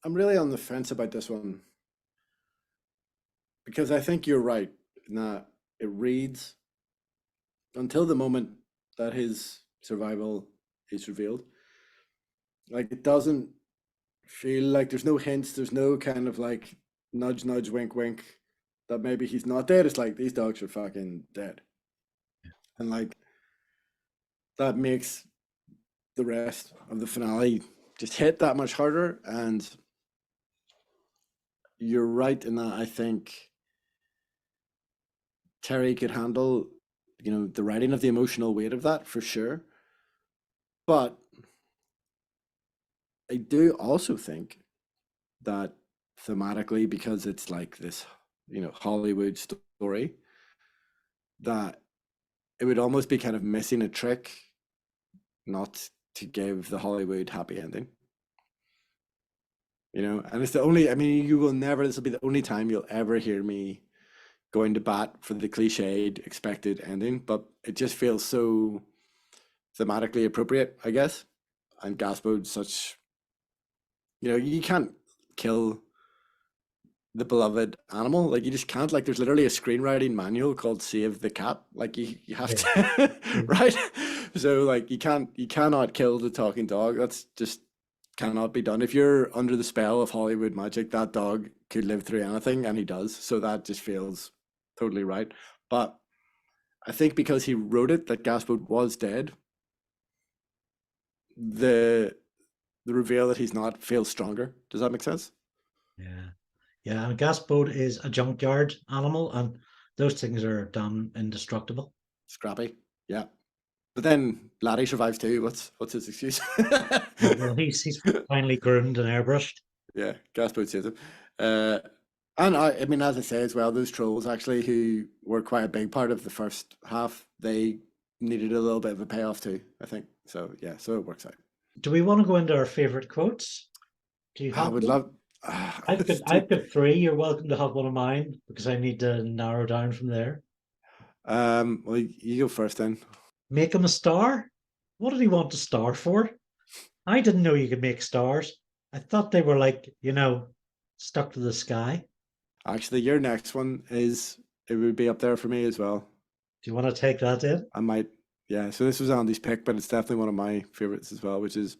I'm really on the fence about this one because I think you're right in that it reads until the moment that his survival is revealed. Like it doesn't feel like there's no hints, there's no kind of like nudge, nudge, wink, wink that maybe he's not dead. It's like these dogs are fucking dead. And like that makes the rest of the finale just hit that much harder. And you're right in that I think Terry could handle, the writing of the emotional weight of that for sure. But I do also think that thematically, because it's like this, Hollywood story, that it would almost be kind of missing a trick not to give the Hollywood happy ending. And it's the only, you will never, this will be the only time you'll ever hear me going to bat for the cliched expected ending, but it just feels so thematically appropriate, I guess. And Gaspod's such, you can't kill the beloved animal. Like you just can't. Like there's literally a screenwriting manual called Save the Cat. Like you have to, right? So like you cannot kill the talking dog. That's just cannot be done. If you're under the spell of Hollywood magic, that dog could live through anything, and he does. So that just feels totally right. But I think because he wrote it that Gaspod was dead, the reveal that he's not feels stronger. Does that make sense? Yeah, and Gaspod is a junkyard animal, and those things are damn indestructible. Scrappy, yeah. But then Laddie survives too. What's his excuse? Well, he's finally groomed and airbrushed. Yeah, Gaspod says him. And I mean, as I say as well, those trolls actually who were quite a big part of the first half, they needed a little bit of a payoff too, I think. So yeah, so it works out. Do we want to go into our favorite quotes? Do you have? I would them? love. I've got three. You're welcome to have one of mine because I need to narrow down from there. Well, you go first then. Make him a star? What did he want a star for? I didn't know you could make stars. I thought they were like, stuck to the sky. Actually, your next one it would be up there for me as well. Do you want to take that in? I might, yeah. So this was Andy's pick, but it's definitely one of my favorites as well, which is,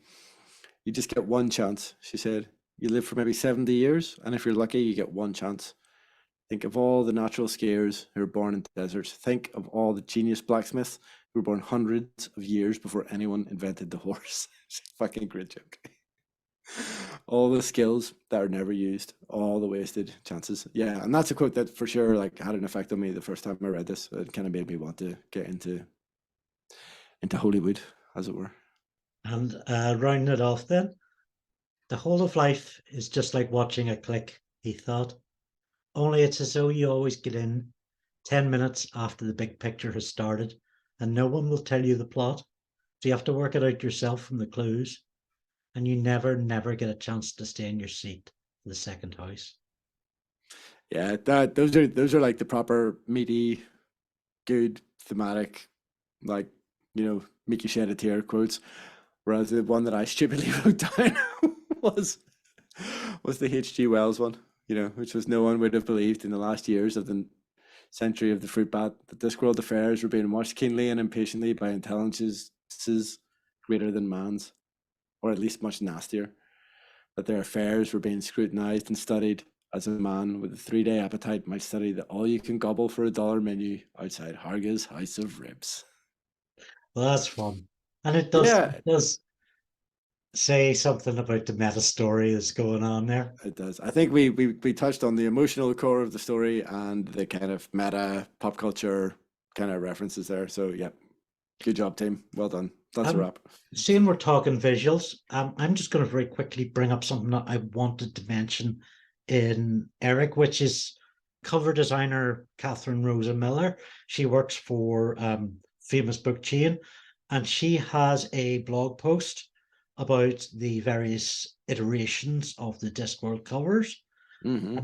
you just get one chance, she said. You live for maybe 70 years, and if you're lucky, you get one chance. Think of all the natural skiers who were born in deserts. Think of all the genius blacksmiths who were born hundreds of years before anyone invented the horse. It's a fucking great joke. All the skills that are never used, all the wasted chances. Yeah, and that's a quote that for sure like had an effect on me the first time I read this. It kind of made me want to get into Hollywood, as it were. And rounding it off then, the whole of life is just like watching a click, he thought. Only it's as though you always get in 10 minutes after the big picture has started, and no one will tell you the plot. So you have to work it out yourself from the clues, and you never get a chance to stay in your seat for the second house. Yeah, those are like the proper meaty, good thematic, like make you shed a tear quotes. Whereas the one that I stupidly wrote down was the H.G. Wells one, which was no one would have believed in the last years of the century of the fruit bat that Discworld affairs were being watched keenly and impatiently by intelligences greater than man's, or at least much nastier, that their affairs were being scrutinized and studied as a man with a 3-day appetite might study the all-you-can-gobble for $1 menu outside Harga's House of Ribs. Well, that's fun. And it does say something about the meta story that's going on there. It does. I think we touched on the emotional core of the story and the kind of meta pop culture kind of references there. So yeah, good job, team. Well done. That's a wrap. Seeing we're talking visuals, I'm just going to very quickly bring up something that I wanted to mention in Eric, which is cover designer Kathryn Rosa Miller. She works for famous book chain, and she has a blog post about the various iterations of the Discworld covers. Mm-hmm.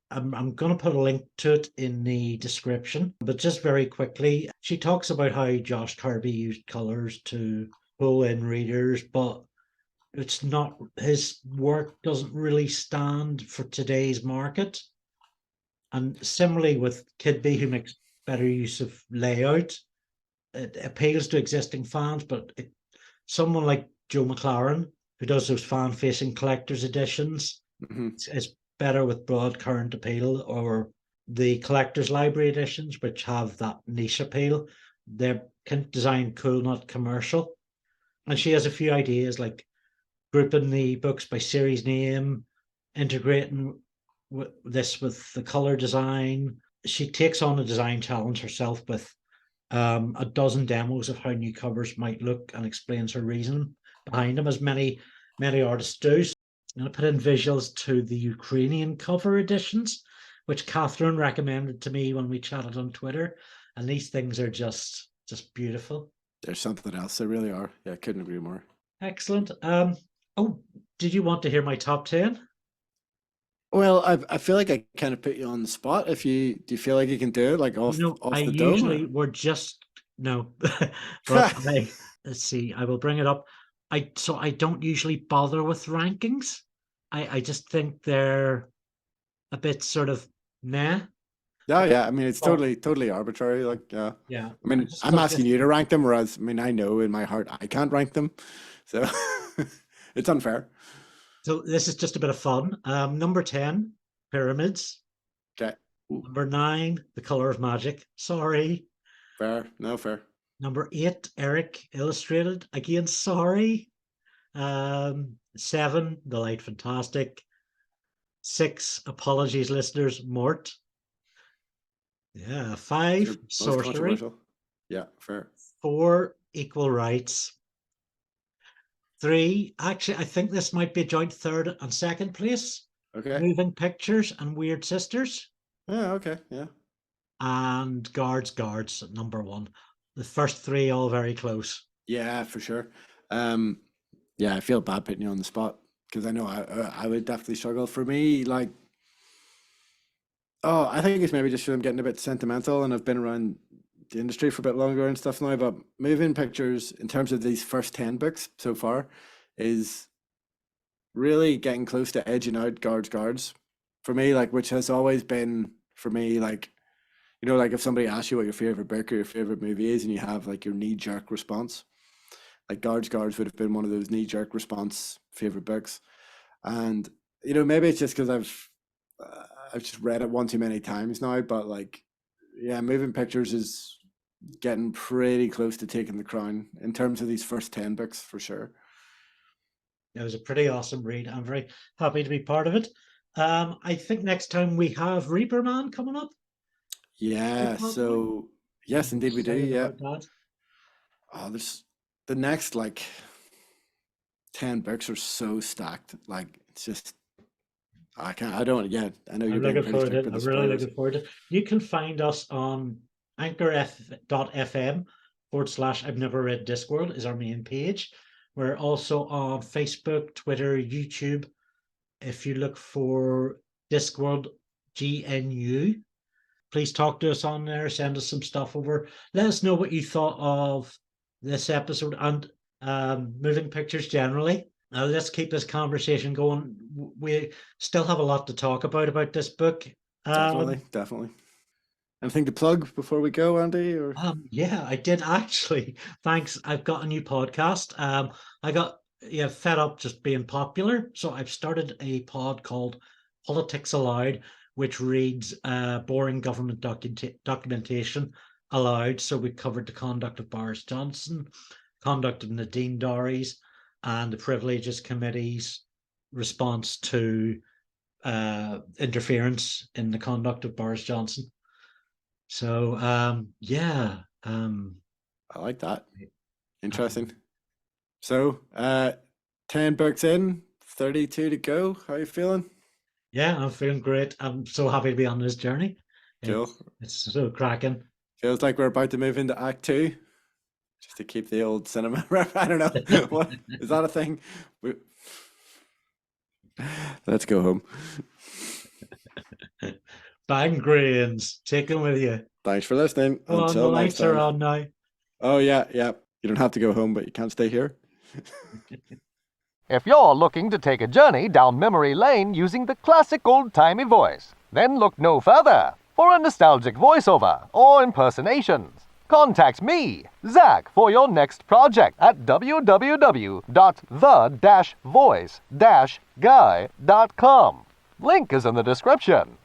I'm going to put a link to it in the description, but just very quickly, she talks about how Josh Kirby used colors to pull in readers, but it's not, his work doesn't really stand for today's market. And similarly with Kidby, who makes better use of layout, it appeals to existing fans, but someone like Joe McLaren, who does those fan-facing collector's editions, Mm-hmm. is better with broad current appeal, or the collector's library editions, which have that niche appeal. They're designed cool, not commercial. And she has a few ideas like grouping the books by series name, integrating this with the color design. She takes on a design challenge herself with a dozen demos of how new covers might look, and explains her reason behind them, as many artists do. I'm going to put in visuals to the Ukrainian cover editions, which Kathryn recommended to me when we chatted on Twitter, and these things are just beautiful. There's something else. They really are. Yeah, I couldn't agree more. Excellent. Oh, did you want to hear my top 10? Well, I feel like I kind of put you on the spot. Do you feel like you can do it like off I the dome? usually we're just no, but let's see. I will bring it up. I don't usually bother with rankings. I just think they're a bit sort of meh. Yeah. I mean, it's totally arbitrary. Like, yeah. Yeah. I mean, I'm asking you to rank them, whereas I mean, I know in my heart I can't rank them, so it's unfair. So this is just a bit of fun. Number 10, Pyramids. Okay. Number 9, The Color of Magic. Sorry. Fair. No, fair. Number 8, Eric Illustrated. Again, sorry. 7, The Light Fantastic. 6, apologies, listeners, Mort. Yeah. 5, Sorcery. Yeah, fair. 4, Equal Rights. 3, actually, I think this might be a joint third and second place. Okay. Moving Pictures and Weird Sisters. Yeah, okay, yeah. And Guards at number 1. The first 3 all very close. Yeah, for sure. Yeah, I feel bad putting you on the spot because I know I would definitely struggle. For me, like, I think it's maybe just I'm getting a bit sentimental, and I've been around the industry for a bit longer and stuff now. But Moving Pictures, in terms of these first 10 books so far, is really getting close to edging out Guards for me, like, which has always been for me, like, you know, like if somebody asks you what your favorite book or your favorite movie is, and you have like your knee-jerk response, like Guards would have been one of those knee-jerk response favorite books. And you know, maybe it's just because I've just read it one too many times now, but like, yeah, Moving Pictures is getting pretty close to taking the crown in terms of these first 10 books for sure. It was a pretty awesome read. I'm very happy to be part of it. I think next time we have Reaper Man coming up. Yeah, so yes, indeed we do. Yeah. There's the next like 10 books are so stacked. Like, it's just I know you're looking forward to it. I'm really looking forward to it. You can find us on anchor.fm/I've never read Discworld is our main page. We're also on Facebook, Twitter, YouTube. If you look for Discworld GNU, please talk to us on there. Send us some stuff over. Let us know what you thought of this episode and Moving Pictures generally. Let's keep this conversation going. We still have a lot to talk about this book. Definitely. Anything to plug before we go, Andy? Or yeah, I did actually. Thanks. I've got a new podcast. I got fed up just being popular, so I've started a pod called Politics Aloud, which reads boring government documentation aloud. So we covered the conduct of Boris Johnson, conduct of Nadine Dorries, and the Privileges Committee's response to interference in the conduct of Boris Johnson. So I like that. Interesting. So 10 books in, 32 to go. How are you feeling? Yeah, I'm feeling great. I'm so happy to be on this journey. Cool. It's so cracking. Feels like we're about to move into Act 2. Just to keep the old cinema. I don't know. What is that a thing? Let's go home. Bang grains. Take them with you. Thanks for listening. Come on, the Until next lights are time. on now. Oh yeah. You don't have to go home, but you can't stay here. If you're looking to take a journey down memory lane using the classic old-timey voice, then look no further for a nostalgic voiceover or impersonations. Contact me, Zach, for your next project at www.the-voice-guy.com. Link is in the description.